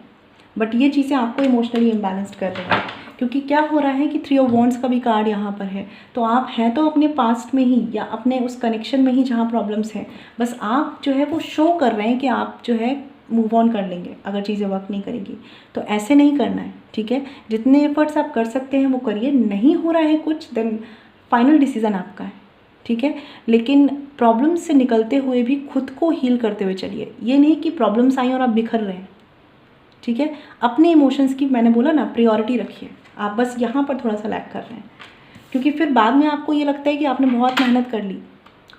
Speaker 1: बट ये चीज़ें आपको इमोशनली इम्बैलेंस्ड कर रही हैं, क्योंकि क्या हो रहा है कि 3 ऑफ वॉन्ड्स का भी कार्ड यहाँ पर है। तो आप हैं तो अपने पास्ट में ही या अपने उस कनेक्शन में ही जहाँ प्रॉब्लम्स हैं, बस आप जो है वो शो कर रहे हैं कि आप जो है मूव ऑन कर लेंगे अगर चीज़ें वर्क नहीं करेंगी। तो ऐसे नहीं करना है, ठीक है। जितने एफर्ट्स आप कर सकते हैं वो करिए, नहीं हो रहा है कुछ, देन फाइनल डिसीज़न आपका है, ठीक है। लेकिन प्रॉब्लम्स से निकलते हुए भी खुद को हील करते हुए चलिए, ये नहीं कि प्रॉब्लम्स आई और आप बिखर रहे हैं, ठीक है। अपने इमोशंस की, मैंने बोला ना, प्रायोरिटी रखिए। आप बस यहाँ पर थोड़ा सा लैग कर रहे हैं, क्योंकि फिर बाद में आपको ये लगता है कि आपने बहुत मेहनत कर ली,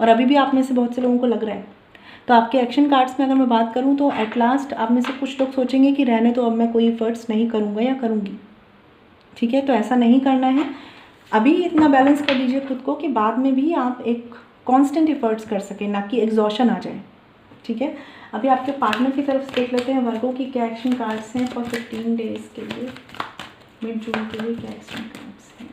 Speaker 1: और अभी भी आप में से बहुत से लोगों को लग रहा है। तो आपके एक्शन कार्ड्स में अगर मैं बात करूँ तो एट लास्ट आप में से कुछ लोग सोचेंगे कि रहने तो, अब मैं कोई एफर्ट्स नहीं करूँगा या करूँगी, ठीक है। तो ऐसा नहीं करना है, अभी इतना बैलेंस कर दीजिए खुद को कि बाद में भी आप एक कांस्टेंट एफर्ट्स कर सकें, ना कि एग्जॉशन आ जाए, ठीक है। अभी आपके पार्टनर की तरफ से देख लेते हैं वर्गो की क्या एक्शन कार्ड्स हैं फॉर 15 डेज़ के लिए, मिड जून के लिए क्या एक्शन कार्ड्स हैं।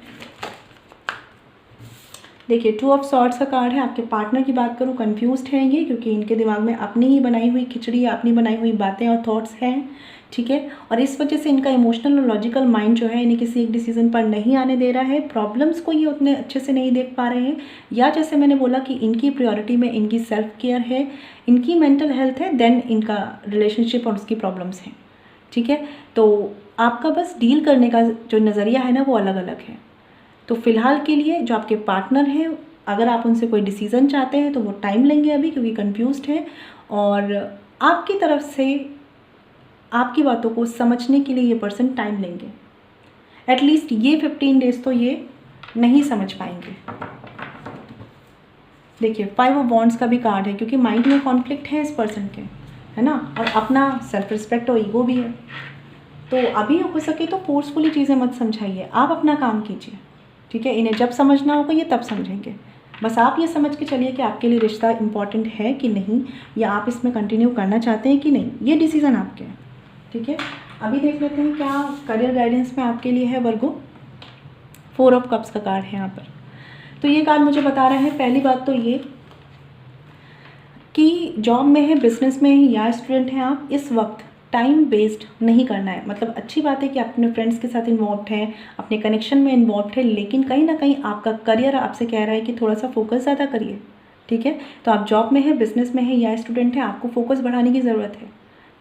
Speaker 1: देखिए, 2 ऑफ सॉर्ड्स का कार्ड है। आपके पार्टनर की बात करूँ, कंफ्यूज्ड हैं ये, क्योंकि इनके दिमाग में अपनी ही बनाई हुई खिचड़ी या अपनी बनाई हुई बातें और थॉट्स हैं, ठीक है। और इस वजह से इनका इमोशनल और लॉजिकल माइंड जो है इन्हें किसी एक डिसीजन पर नहीं आने दे रहा है। प्रॉब्लम्स को ये उतने अच्छे से नहीं देख पा रहे हैं, या जैसे मैंने बोला कि इनकी प्रायोरिटी में इनकी सेल्फ केयर है, इनकी मेंटल हेल्थ है, देन इनका रिलेशनशिप और उसकी प्रॉब्लम्स हैं, ठीक है। तो आपका बस डील करने का जो नज़रिया है ना वो अलग अलग है। तो फ़िलहाल के लिए जो आपके पार्टनर हैं, अगर आप उनसे कोई डिसीज़न चाहते हैं तो वो टाइम लेंगे अभी, क्योंकि कंफ्यूज्ड हैं, और आपकी तरफ से आपकी बातों को समझने के लिए ये पर्सन टाइम लेंगे। एटलीस्ट ये 15 डेज़ तो ये नहीं समझ पाएंगे। देखिए, 5 ऑफ वॉन्ड्स का भी कार्ड है, क्योंकि माइंड में कॉन्फ्लिक्ट है इस पर्सन के, है ना, और अपना सेल्फ रिस्पेक्ट और ईगो भी है। तो अभी हो सके तो फोर्सफुली चीज़ें मत समझाइए, आप अपना काम कीजिए, ठीक है। इन्हें जब समझना होगा ये तब समझेंगे। बस आप ये समझ के चलिए कि आपके लिए रिश्ता इम्पॉर्टेंट है कि नहीं, या आप इसमें कंटिन्यू करना चाहते हैं कि नहीं, ये डिसीज़न आपके हैं, ठीक है। अभी देख लेते हैं क्या करियर गाइडेंस में आपके लिए है वर्गो। 4 ऑफ कप्स का कार्ड है यहाँ पर। तो ये कार्ड मुझे बता रहा है, पहली बात तो ये कि जॉब में है, बिजनेस में है या स्टूडेंट हैं आप, इस वक्त टाइम वेस्ट नहीं करना है। मतलब अच्छी बात है कि आप अपने फ्रेंड्स के साथ इन्वॉल्व हैं, अपने कनेक्शन में इन्वॉल्व है, लेकिन कहीं ना कहीं आपका करियर आपसे कह रहा है कि थोड़ा सा फोकस ज़्यादा करिए, ठीक है। तो आप जॉब में है, बिजनेस में है या स्टूडेंट हैं, आपको फोकस बढ़ाने की ज़रूरत है,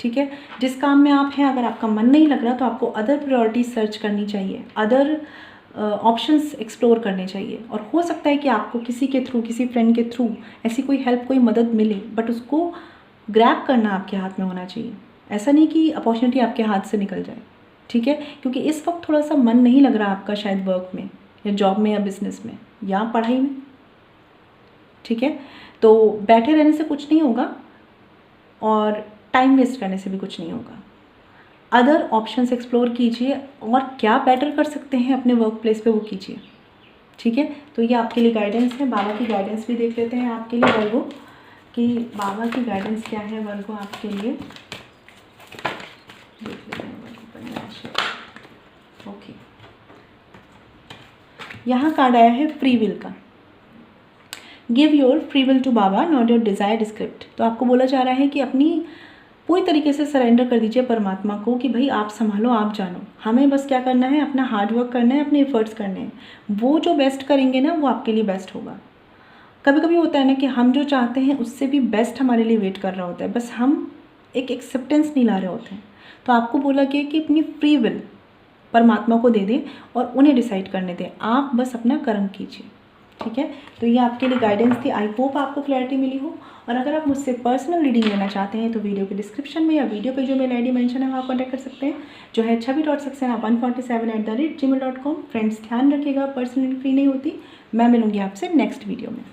Speaker 1: ठीक है। जिस काम में आप हैं, अगर आपका मन नहीं लग रहा तो आपको अदर प्रायोरिटीज सर्च करनी चाहिए, अदर ऑप्शंस एक्सप्लोर करने चाहिए। और हो सकता है कि आपको किसी के थ्रू, किसी फ्रेंड के थ्रू ऐसी कोई हेल्प, कोई मदद मिले, बट उसको ग्रैब करना आपके हाथ में होना चाहिए। ऐसा नहीं कि अपॉर्चुनिटी आपके हाथ से निकल जाए, ठीक है। क्योंकि इस वक्त थोड़ा सा मन नहीं लग रहा आपका, शायद वर्क में या जॉब में या बिजनेस में या पढ़ाई में, ठीक है। तो बैठे रहने से कुछ नहीं होगा और टाइम वेस्ट करने से भी कुछ नहीं होगा। अदर ऑप्शंस एक्सप्लोर कीजिए और क्या बेटर कर सकते हैं अपने वर्क प्लेस पे वो कीजिए, ठीक है। तो ये आपके लिए गाइडेंस है। बाबा की गाइडेंस भी देख लेते हैं आपके लिए वर्गो, कि बाबा की गाइडेंस क्या है वर्गो आपके लिए। देख लेते हैं वर्गो। ओके, यहाँ कार्ड आया है फ्री विल का। Give your free will to Baba, not your desired script. तो आपको बोला जा रहा है कि अपनी पूरी तरीके से सरेंडर कर दीजिए परमात्मा को कि भाई आप संभालो, आप जानो, हमें बस क्या करना है, अपना हार्ड वर्क करना है, अपने एफर्ट्स करने हैं। वो जो बेस्ट करेंगे ना, वो आपके लिए बेस्ट होगा। कभी कभी होता है ना कि हम जो चाहते हैं उससे भी बेस्ट हमारे लिए वेट कर रहा होता है, बस हम एक एक्सेप्टेंस नहीं ला रहे होते हैं। तो आपको बोला गया कि अपनी फ्री विल परमात्मा को दे दें और उन्हें डिसाइड करने दें, आप बस अपना कर्म कीजिए, ठीक है। तो ये आपके लिए गाइडेंस थी। आई होप आपको क्लैरिटी मिली हो। और अगर आप मुझसे पर्सनल रीडिंग लेना चाहते हैं तो वीडियो के डिस्क्रिप्शन में या वीडियो पे जो मेल आईडी मेंशन है वहाँ कॉन्टैक्ट कर सकते हैं, जो है chhavi.saxena147@gmail.com। फ्रेंड्स ध्यान रखिएगा, पर्सनली फ्री नहीं होती। मैं मिलूंगी आपसे नेक्स्ट वीडियो में।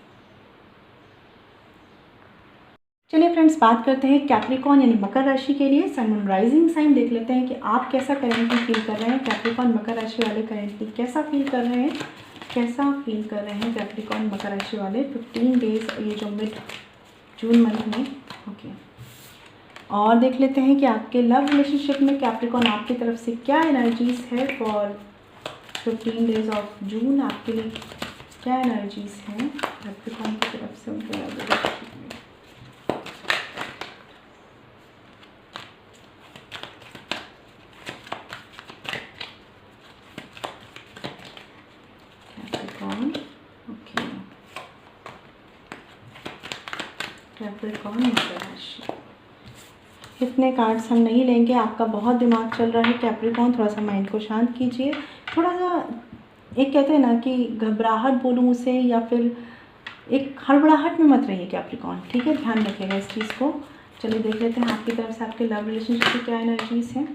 Speaker 1: चलिए फ्रेंड्स, बात करते हैं कैप्रिकॉन यानी मकर राशि के लिए सन मून राइजिंग साइन। देख लेते हैं कि आप कैसा करेंटली फील कर रहे हैं। कैप्रिकॉन मकर राशि वाले करेंटली कैसा फील कर रहे हैं, कैप्रिकॉन मकर राशि वाले 15 डेज, ये जो मिड जून मंथ में। ओके, और देख लेते हैं कि आपके लव रिलेशनशिप में कैप्रिकॉन आपकी तरफ से क्या एनर्जीज है फॉर 15 डेज ऑफ जून। आपके लिए क्या एनर्जीज हैं कैप्रिकॉन की तरफ से उनके लव रिलेशनशिप में। कैप्रिकॉन मकर राशि। इतने कार्ड्स हम नहीं लेंगे, आपका बहुत दिमाग चल रहा है कैप्रिकॉन, थोड़ा सा माइंड को शांत कीजिए। थोड़ा सा एक कहते हैं ना कि घबराहट बोलूँ उसे, या फिर एक हड़बड़ाहट में मत रहिए कैप्रिकॉन, ठीक है। ध्यान रखिएगा इस चीज़ को। चलिए देख लेते हैं आपकी तरफ से आपके लव रिलेशनशिप की क्या एनर्जीज़ हैं।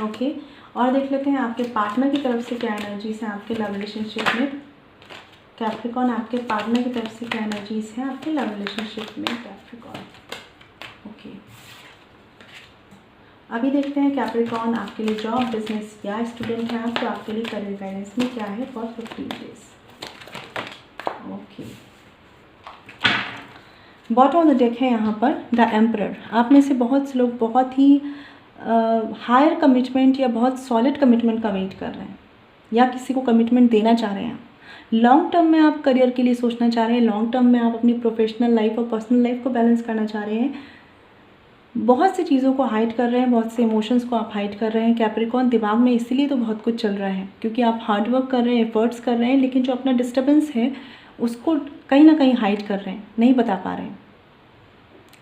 Speaker 1: ओके, और देख लेते हैं आपके पार्टनर की तरफ से क्या एनर्जीज़ हैं आपके लव रिलेशनशिप में। कैप्रिकॉन आपके पार्टनर की तरफ से क्या एनर्जीज हैं आपके लव रिलेशनशिप में कैप्रिकॉन। ओके, अभी देखते हैं कैप्रिकॉन आपके लिए जॉब, बिजनेस या स्टूडेंट हैं आप, तो आपके लिए करियर गाइडेंस में क्या है for 15 days. Okay, bottom of the deck है यहाँ पर द एम्परर। आप में से बहुत से लोग बहुत ही हायर कमिटमेंट या बहुत सॉलिड कमिटमेंट का वेट कर रहे हैं, या किसी को कमिटमेंट देना चाह रहे हैं। लॉन्ग टर्म में आप करियर के लिए सोचना चाह रहे हैं, लॉन्ग टर्म में आप अपनी प्रोफेशनल लाइफ और पर्सनल लाइफ को बैलेंस करना चाह रहे हैं। बहुत सी चीज़ों को हाइड कर रहे हैं, बहुत से इमोशंस को आप हाइड कर रहे हैं कैप्रिकॉन। दिमाग में इसीलिए तो बहुत कुछ चल रहा है क्योंकि आप हार्ड वर्क कर रहे हैं, एफर्ट्स कर रहे हैं, लेकिन जो अपना डिस्टर्बेंस है उसको कहीं ना कहीं हाइड कर रहे हैं, नहीं बता पा रहे हैं।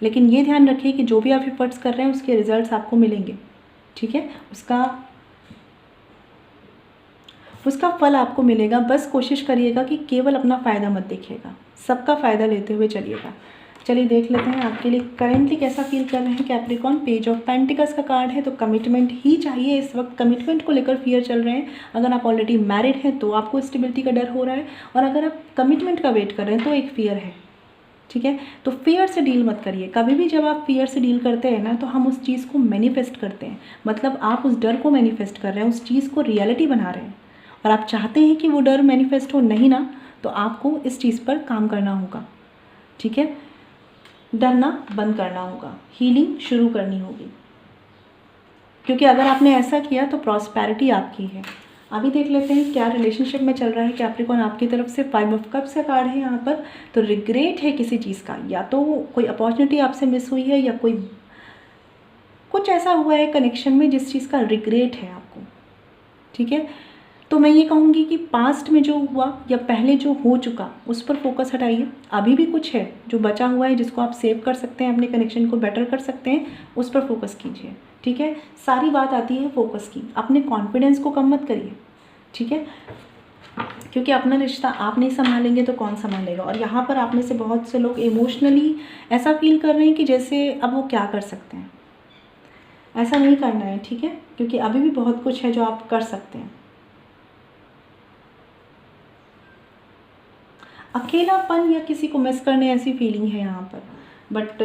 Speaker 1: लेकिन ये ध्यान रखिए कि जो भी आप एफर्ट्स कर रहे हैं उसके रिजल्ट्स आपको मिलेंगे, ठीक है। उसका फल आपको मिलेगा। बस कोशिश करिएगा कि केवल अपना फ़ायदा मत देखिएगा, सबका फ़ायदा लेते हुए चलिएगा। चलिए देख लेते हैं आपके लिए करेंटली कैसा फील कर रहे हैं कैप्रिकॉन। पेज ऑफ पेंटिकल्स का कार्ड है, तो कमिटमेंट ही चाहिए इस वक्त। कमिटमेंट को लेकर फियर चल रहे हैं। अगर आप ऑलरेडी मैरिड हैं तो आपको स्टेबिलिटी का डर हो रहा है, और अगर आप कमिटमेंट का वेट कर रहे हैं तो एक फियर है, ठीक है। तो फियर से डील मत करिए कभी भी। जब आप फियर से डील करते हैं ना तो हम उस चीज़ को मैनिफेस्ट करते हैं, मतलब आप उस डर को मैनिफेस्ट कर रहे हैं, उस चीज़ को रियलिटी बना रहे हैं, और आप चाहते हैं कि वो डर मैनिफेस्ट हो नहीं ना, तो आपको इस चीज़ पर काम करना होगा, ठीक है। डरना बंद करना होगा, हीलिंग शुरू करनी होगी, क्योंकि अगर आपने ऐसा किया तो प्रॉस्पेरिटी आपकी है। अभी देख लेते हैं क्या रिलेशनशिप में चल रहा है कैप्रिकॉर्न आपकी तरफ से। 5 ऑफ कप्स का कार्ड है यहाँ पर। तो रिग्रेट है किसी चीज़ का, या तो कोई अपॉर्चुनिटी आपसे मिस हुई है, या कोई कुछ ऐसा हुआ है कनेक्शन में जिस चीज़ का रिग्रेट है आपको, ठीक है। तो मैं ये कहूँगी कि पास्ट में जो हुआ या पहले जो हो चुका उस पर फोकस हटाइए। अभी भी कुछ है जो बचा हुआ है जिसको आप सेव कर सकते हैं, अपने कनेक्शन को बेटर कर सकते हैं, उस पर फोकस कीजिए, ठीक है। सारी बात आती है फोकस की। अपने कॉन्फिडेंस को कम मत करिए, ठीक है, क्योंकि अपना रिश्ता आप नहीं संभालेंगे तो कौन संभालेगा। और यहाँ पर आप में से बहुत से लोग इमोशनली ऐसा फील कर रहे हैं कि जैसे अब वो क्या कर सकते हैं। ऐसा नहीं करना है, ठीक है, क्योंकि अभी भी बहुत कुछ है जो आप कर सकते हैं। अकेलापन या किसी को मिस करने ऐसी फीलिंग है यहाँ पर, बट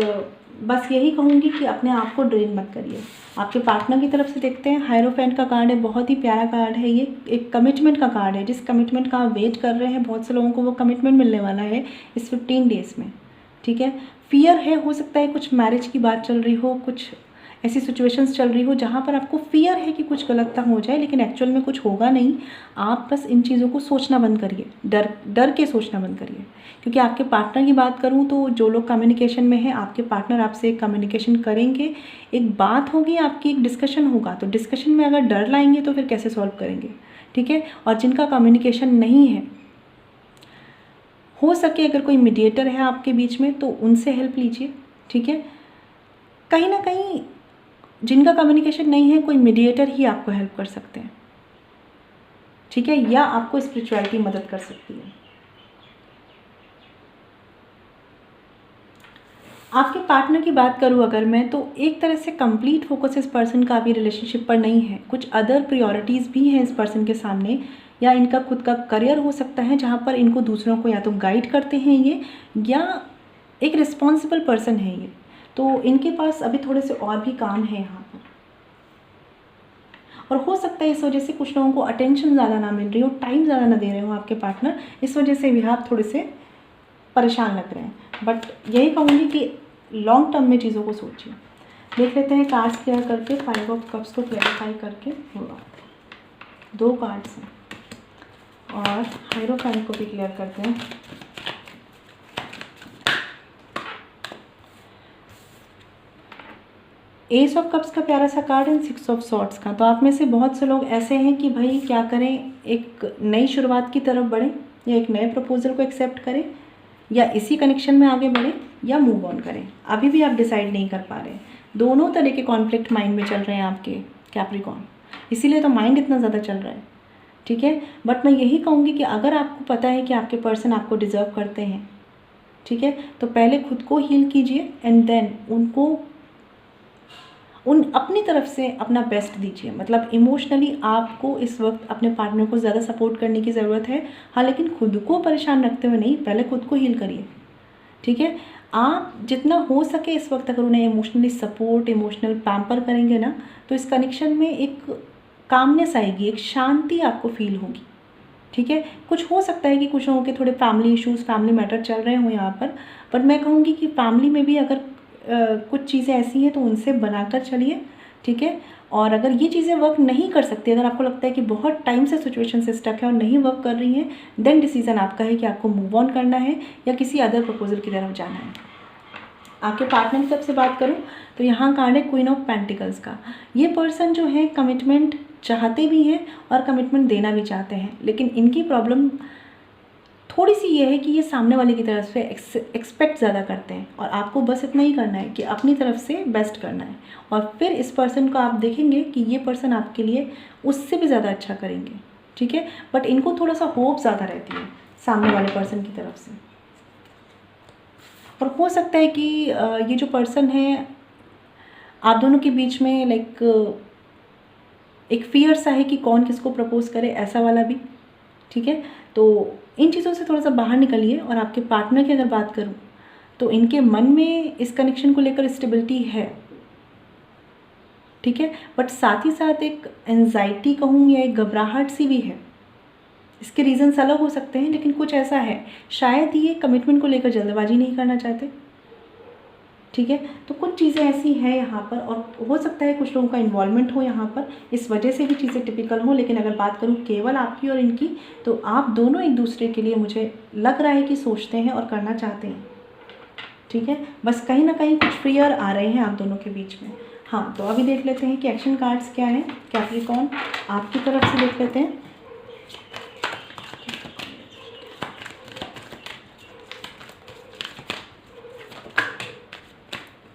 Speaker 1: बस यही कहूँगी कि अपने आप को ड्रेन मत करिए। आपके पार्टनर की तरफ से देखते हैं, हायरोफेंट का कार्ड है, बहुत ही प्यारा कार्ड है। ये एक कमिटमेंट का कार्ड है, जिस कमिटमेंट का आप वेट कर रहे हैं, बहुत से लोगों को वो कमिटमेंट मिलने वाला है इस 15 डेज़ में, ठीक है। फियर है, हो सकता है कुछ मैरिज की बात चल रही हो, कुछ ऐसी सिचुएशंस चल रही हो जहाँ पर आपको फियर है कि कुछ गलत ना हो जाए, लेकिन एक्चुअल में कुछ होगा नहीं। आप बस इन चीज़ों को सोचना बंद करिए, डर के सोचना बंद करिए। क्योंकि आपके पार्टनर की बात करूँ तो जो लोग कम्युनिकेशन में हैं, आपके पार्टनर आपसे कम्युनिकेशन करेंगे, एक बात होगी आपकी, एक डिस्कशन होगा। तो डिस्कशन में अगर डर लाएंगे तो फिर कैसे सॉल्व करेंगे, ठीक है। और जिनका कम्युनिकेशन नहीं है, हो सके अगर कोई मीडिएटर है आपके बीच में तो उनसे हेल्प लीजिए, ठीक है। कहीं ना कहीं जिनका कम्युनिकेशन नहीं है, कोई मीडिएटर ही आपको हेल्प कर सकते हैं, ठीक है, या आपको स्पिरिचुअलिटी मदद कर सकती है। आपके पार्टनर की बात करूँ अगर मैं, तो एक तरह से कंप्लीट फोकस इस पर्सन का अभी रिलेशनशिप पर नहीं है। कुछ अदर प्रायोरिटीज़ भी हैं इस पर्सन के सामने, या इनका खुद का करियर हो सकता है जहाँ पर इनको दूसरों को या तो गाइड करते हैं ये, या एक रिस्पॉन्सिबल पर्सन है ये। तो इनके पास अभी थोड़े से और भी काम है यहाँ पर, और हो सकता है इस वजह से कुछ लोगों को अटेंशन ज़्यादा ना मिल रही हो, टाइम ज़्यादा ना दे रहे हो आपके पार्टनर, इस वजह से भी आप थोड़े से परेशान लग रहे हैं। बट यही कहूँगी कि लॉन्ग टर्म में चीज़ों को सोचिए। देख लेते हैं कार्ड्स क्लियर करके, 5 ऑफ कप्स को क्लैरिफाई करके होगा। 2 कार्ड्स हैं, और हायरोफेंट को भी क्लियर करते हैं। एस ऑफ कप्स का प्यारा सा कार्ड एंड 6 ऑफ सॉर्ड्स का। तो आप में से बहुत से लोग ऐसे हैं कि भाई क्या करें, एक नई शुरुआत की तरफ बढ़ें, या एक नए प्रपोजल को एक्सेप्ट करें, या इसी कनेक्शन में आगे बढ़ें, या मूव ऑन करें। अभी भी आप डिसाइड नहीं कर पा रहे। दोनों तरह के कॉन्फ्लिक्ट माइंड में चल रहे हैं आपके कैप्रिकॉर्न, इसीलिए तो माइंड इतना ज़्यादा चल रहा है, ठीक है। बट मैं यही कहूँगी कि अगर आपको पता है कि आपके पर्सन आपको डिज़र्व करते हैं, ठीक है, तो पहले खुद को हील कीजिए एंड देन उनको अपनी तरफ से अपना बेस्ट दीजिए। मतलब इमोशनली आपको इस वक्त अपने पार्टनर को ज़्यादा सपोर्ट करने की ज़रूरत है, हाँ, लेकिन खुद को परेशान रखते हुए नहीं, पहले खुद को हील करिए, ठीक है। आप जितना हो सके इस वक्त अगर उन्हें इमोशनली सपोर्ट, इमोशनल पैम्पर करेंगे ना, तो इस कनेक्शन में एक कामनेस आएगी, एक शांति आपको फील होगी, ठीक है। कुछ हो सकता है कि कुछ लोगों के थोड़े फैमिली इश्यूज़, फैमिली मैटर चल रहे हों यहाँ पर मैं कहूँगी कि फैमिली में भी अगर कुछ चीज़ें ऐसी हैं तो उनसे बनाकर चलिए, ठीक है। और अगर ये चीज़ें वर्क नहीं कर सकती, अगर आपको लगता है कि बहुत टाइम से सिचुएशन से स्टक है और नहीं वर्क कर रही हैं, देन डिसीज़न आपका है कि आपको मूव ऑन करना है या किसी अदर प्रपोजल की तरफ जाना है। आपके पार्टनर की तरफ से बात करूं तो यहाँ कार्ड है क्वीन ऑफ पेंटिकल्स का। ये पर्सन जो है कमिटमेंट चाहते भी हैं और कमिटमेंट देना भी चाहते हैं, लेकिन इनकी प्रॉब्लम थोड़ी सी ये है कि ये सामने वाले की तरफ से एक्सपेक्ट ज़्यादा करते हैं, और आपको बस इतना ही करना है कि अपनी तरफ से बेस्ट करना है, और फिर इस पर्सन को आप देखेंगे कि ये पर्सन आपके लिए उससे भी ज़्यादा अच्छा करेंगे, ठीक है। बट इनको थोड़ा सा होप ज़्यादा रहती है सामने वाले पर्सन की तरफ से, और हो सकता है कि ये जो पर्सन है आप दोनों के बीच में एक फियर सा है कि कौन किसको प्रपोज करे, ऐसा वाला भी, ठीक है। तो इन चीज़ों से थोड़ा सा बाहर निकलिए। और आपके पार्टनर की अगर बात करूँ तो इनके मन में इस कनेक्शन को लेकर स्टेबिलिटी है, ठीक है, बट साथ ही साथ एक एंजाइटी कहूँ या एक घबराहट सी भी है। इसके रीज़न्स अलग हो सकते हैं, लेकिन कुछ ऐसा है, शायद ये कमिटमेंट को लेकर जल्दबाजी नहीं करना चाहते, ठीक है। तो कुछ चीज़ें ऐसी हैं यहाँ पर, और हो सकता है कुछ लोगों का इन्वॉल्वमेंट हो यहाँ पर, इस वजह से भी चीज़ें टिपिकल हो। लेकिन अगर बात करूँ केवल आपकी और इनकी, तो आप दोनों एक दूसरे के लिए मुझे लग रहा है कि सोचते हैं और करना चाहते हैं, ठीक है। बस कहीं ना कहीं कुछ फियर आ रहे हैं आप दोनों के बीच में। हाँ, तो अभी देख लेते हैं कि एक्शन कार्ड्स क्या हैं कैप्रिकॉर्न आपकी तरफ से, देख लेते हैं।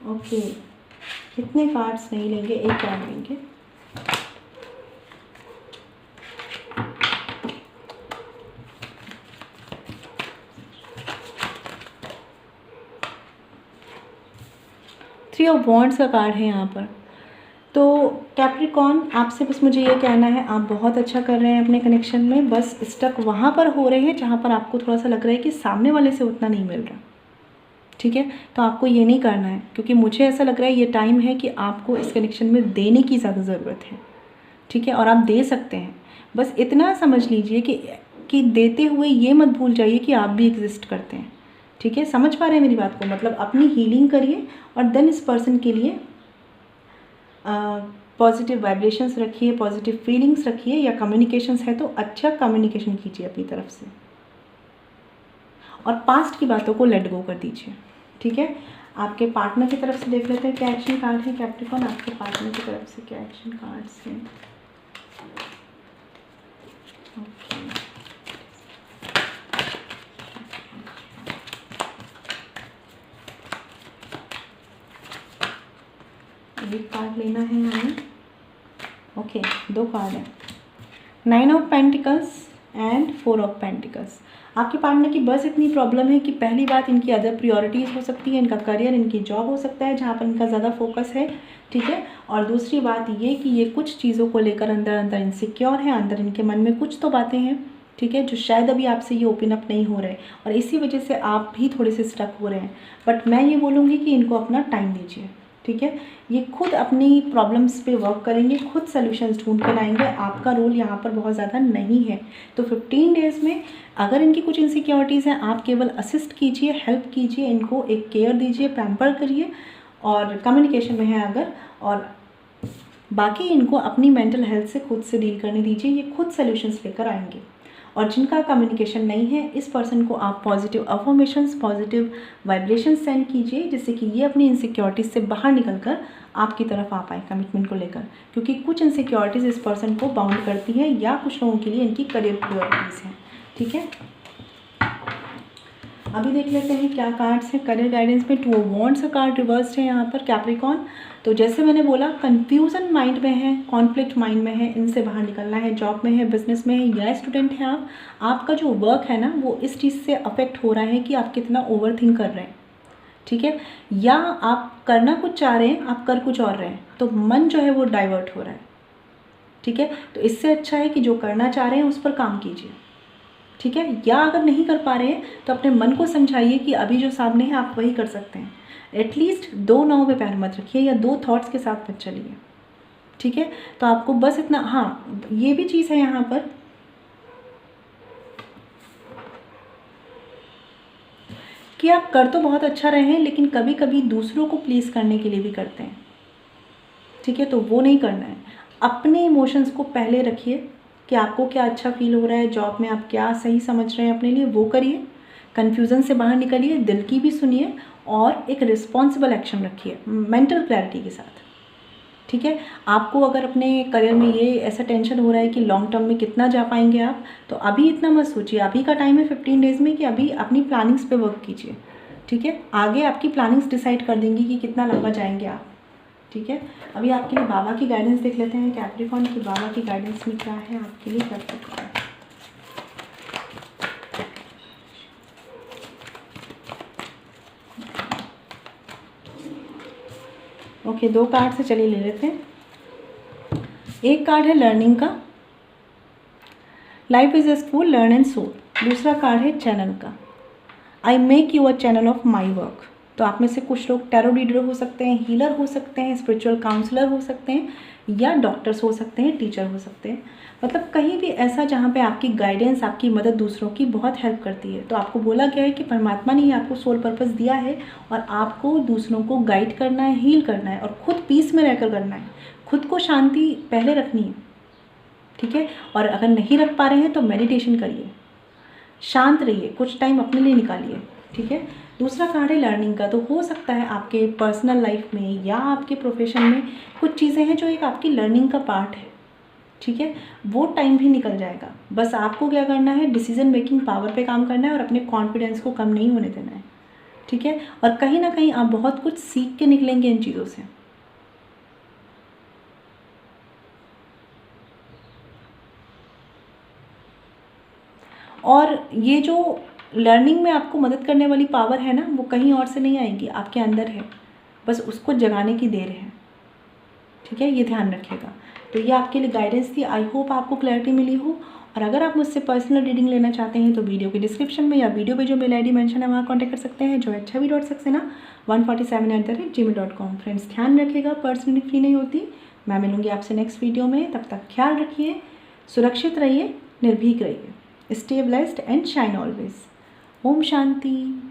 Speaker 1: ओके, कितने कार्ड्स नहीं लेंगे, एक कार्ड लेंगे। थ्री ऑफ वॉन्ड्स का कार्ड है यहाँ पर। तो कैप्रिकॉर्न, आपसे बस मुझे ये कहना है, आप बहुत अच्छा कर रहे हैं अपने कनेक्शन में, बस स्टक वहाँ पर हो रहे हैं जहाँ पर आपको थोड़ा सा लग रहा है कि सामने वाले से उतना नहीं मिल रहा, ठीक है। तो आपको ये नहीं करना है, क्योंकि मुझे ऐसा लग रहा है ये टाइम है कि आपको इस कनेक्शन में देने की ज़्यादा ज़रूरत है, ठीक है। और आप दे सकते हैं, बस इतना समझ लीजिए कि देते हुए ये मत भूल जाइए कि आप भी एग्जिस्ट करते हैं, ठीक है। समझ पा रहे हैं मेरी बात को? मतलब अपनी हीलिंग करिए और देन इस पर्सन के लिए पॉजिटिव वाइब्रेशंस रखिए, पॉजिटिव फीलिंग्स रखिए, या कम्युनिकेशंस है तो अच्छा कम्युनिकेशन कीजिए अपनी तरफ से, और पास्ट की बातों को लेट गो कर दीजिए, ठीक है। आपके पार्टनर की तरफ से देख लेते हैं क्या एक्शन कार्ड है कैप्रिकॉर्न, आपके पार्टनर की तरफ से क्या एक्शन कार्ड्स हैं। एक कार्ड लेना है हमें, ओके, दो कार्ड है, 9 of pentacles and 4 of pentacles. आपके पार्टनर की बस इतनी प्रॉब्लम है कि पहली बात, इनकी अदर प्रायोरिटीज़ हो सकती है, इनका करियर, इनकी जॉब हो सकता है जहाँ पर इनका ज़्यादा फोकस है, ठीक है। और दूसरी बात ये कि ये कुछ चीज़ों को लेकर अंदर अंदर इनसिक्योर है, अंदर इनके मन में कुछ तो बातें हैं, ठीक है, जो शायद अभी आपसे ये ओपन अप नहीं हो रहे, और इसी वजह से आप भी थोड़े से स्टक हो रहे हैं। बट मैं ये बोलूँगी कि इनको अपना टाइम दीजिए, ठीक है। ये खुद अपनी प्रॉब्लम्स पे वर्क करेंगे, खुद सॉल्यूशंस ढूंढ कर लाएंगे, आपका रोल यहाँ पर बहुत ज़्यादा नहीं है। तो 15 डेज़ में अगर इनकी कुछ इनसिक्योरिटीज़ हैं, आप केवल असिस्ट कीजिए, हेल्प कीजिए, इनको एक केयर दीजिए, पैम्पर करिए, और कम्युनिकेशन में है अगर, और बाकी इनको अपनी मेंटल हेल्थ से खुद से डील करने दीजिए, ये खुद सॉल्यूशंस लेकर आएंगे। और जिनका कम्युनिकेशन नहीं है, इस पर्सन को आप positive affirmations, positive vibration send कीजिए, जिससे कि ये अपनी इनसिक्योरिटीज़ से बाहर निकलकर आपकी तरफ आ पाए कमिटमेंट को लेकर, क्योंकि कुछ इनसिक्योरिटीज़ इस पर्सन को बाउंड करती हैं, या कुछ लोगों के लिए इनकी करियर प्रायोरिटीज़ हैं, ठीक है। अभी देख लेते हैं क्या कार्ड्स हैं करियर गाइडेंस में। 2 ऑफ वॉन्ड्स का कार्ड रिवर्स्ड है यहाँ पर कैप्रिकॉर्न। तो जैसे मैंने बोला, कंफ्यूजन माइंड में है, कॉन्फ्लिक्ट माइंड में है, इनसे बाहर निकलना है, जॉब में है, बिजनेस में है, या स्टूडेंट हैं आप, आपका जो वर्क है ना, वो इस चीज़ से अफेक्ट हो रहा है कि आप कितना ओवरथिंक कर रहे हैं, ठीक है, या आप करना कुछ चाह रहे हैं, आप कर कुछ और रहे हैं, तो मन जो है वो डाइवर्ट हो रहा है, ठीक है। तो इससे अच्छा है कि जो करना चाह रहे हैं उस पर काम कीजिए, ठीक है। या अगर नहीं कर पा रहे हैं तो अपने मन को समझाइए कि अभी जो सामने है आप वही कर सकते हैं। एटलीस्ट 2 नाव पे पैर मत रखिए, या 2 थॉट्स के साथ मत चलिए, ठीक है। तो आपको बस इतना, हाँ, ये भी चीज़ है यहाँ पर कि आप कर तो बहुत अच्छा रहे हैं, लेकिन कभी कभी दूसरों को प्लीज़ करने के लिए भी करते हैं, ठीक है। तो वो नहीं करना है। अपने इमोशंस को पहले रखिए कि आपको क्या अच्छा फील हो रहा है, जॉब में आप क्या सही समझ रहे हैं अपने लिए, वो करिए, कन्फ्यूज़न से बाहर निकलिए, दिल की भी सुनिए, और एक रिस्पॉन्सिबल एक्शन रखिए मेंटल क्लैरिटी के साथ, ठीक है। आपको अगर अपने करियर में ये ऐसा टेंशन हो रहा है कि लॉन्ग टर्म में कितना जा पाएंगे आप, तो अभी इतना मत सोचिए, अभी का टाइम है 15 डेज़ में कि अभी अपनी प्लानिंग्स पे वर्क कीजिए, ठीक है। आगे आपकी प्लानिंग्स डिसाइड कर देंगी कि कितना लंबा जाएंगे आप, ठीक है। अभी आपके लिए बाबा की गाइडेंस देख लेते हैं कैप्रिकॉर्न की, बाबा की गाइडेंस में क्या है आपके लिए कैप्रिकॉर्न। ओके, 2 कार्ड से चलिए ले लेते हैं। एक कार्ड है लर्निंग का, life is a school, learn and soul. दूसरा कार्ड है चैनल का, I make you a channel of my work. तो आप में से कुछ लोग टैरो रीडर हो सकते हैं, हीलर हो सकते हैं, स्पिरिचुअल काउंसलर हो सकते हैं, या डॉक्टर्स हो सकते हैं, टीचर हो सकते हैं। मतलब कहीं भी ऐसा जहाँ पे आपकी गाइडेंस, आपकी मदद दूसरों की बहुत हेल्प करती है। तो आपको बोला गया है कि परमात्मा ने ही आपको सोल पर्पस दिया है और आपको दूसरों को गाइड करना है, हील करना है और खुद पीस में रहकर करना है। खुद को शांति पहले रखनी है, ठीक है। और अगर नहीं रख पा रहे हैं तो मेडिटेशन करिए, शांत रहिए, कुछ टाइम अपने लिए निकालिए, ठीक है। दूसरा कार्ड है लर्निंग का। तो हो सकता है आपके पर्सनल लाइफ में या आपके प्रोफेशन में कुछ चीज़ें हैं जो एक आपकी लर्निंग का पार्ट है, ठीक है। वो टाइम भी निकल जाएगा। बस आपको क्या करना है, डिसीजन मेकिंग पावर पे काम करना है और अपने कॉन्फिडेंस को कम नहीं होने देना है, ठीक है। और कहीं ना कहीं आप बहुत कुछ सीख के निकलेंगे इन चीज़ों से। और ये जो लर्निंग में आपको मदद करने वाली पावर है ना, वो कहीं और से नहीं आएगी, आपके अंदर है, बस उसको जगाने की देर है, ठीक है। ये ध्यान रखिएगा। तो ये आपके लिए गाइडेंस थी। आई होप आपको क्लैरिटी मिली हो। और अगर आप मुझसे पर्सनल रीडिंग लेना चाहते हैं तो वीडियो के डिस्क्रिप्शन में या वीडियो पे जो मेल ID मेंशन है वहाँ कॉन्टैक्ट कर सकते हैं, जो है chhavi.saxena147@gmail.com। फ्रेंड्स ध्यान रखिएगा, पर्सनली फ्री नहीं होती। मैं मिलूंगी आपसे नेक्स्ट वीडियो में, तब तक ख्याल रखिए, सुरक्षित रहिए, निर्भीक रहिए। Stay blessed and shine always. Om Shanti.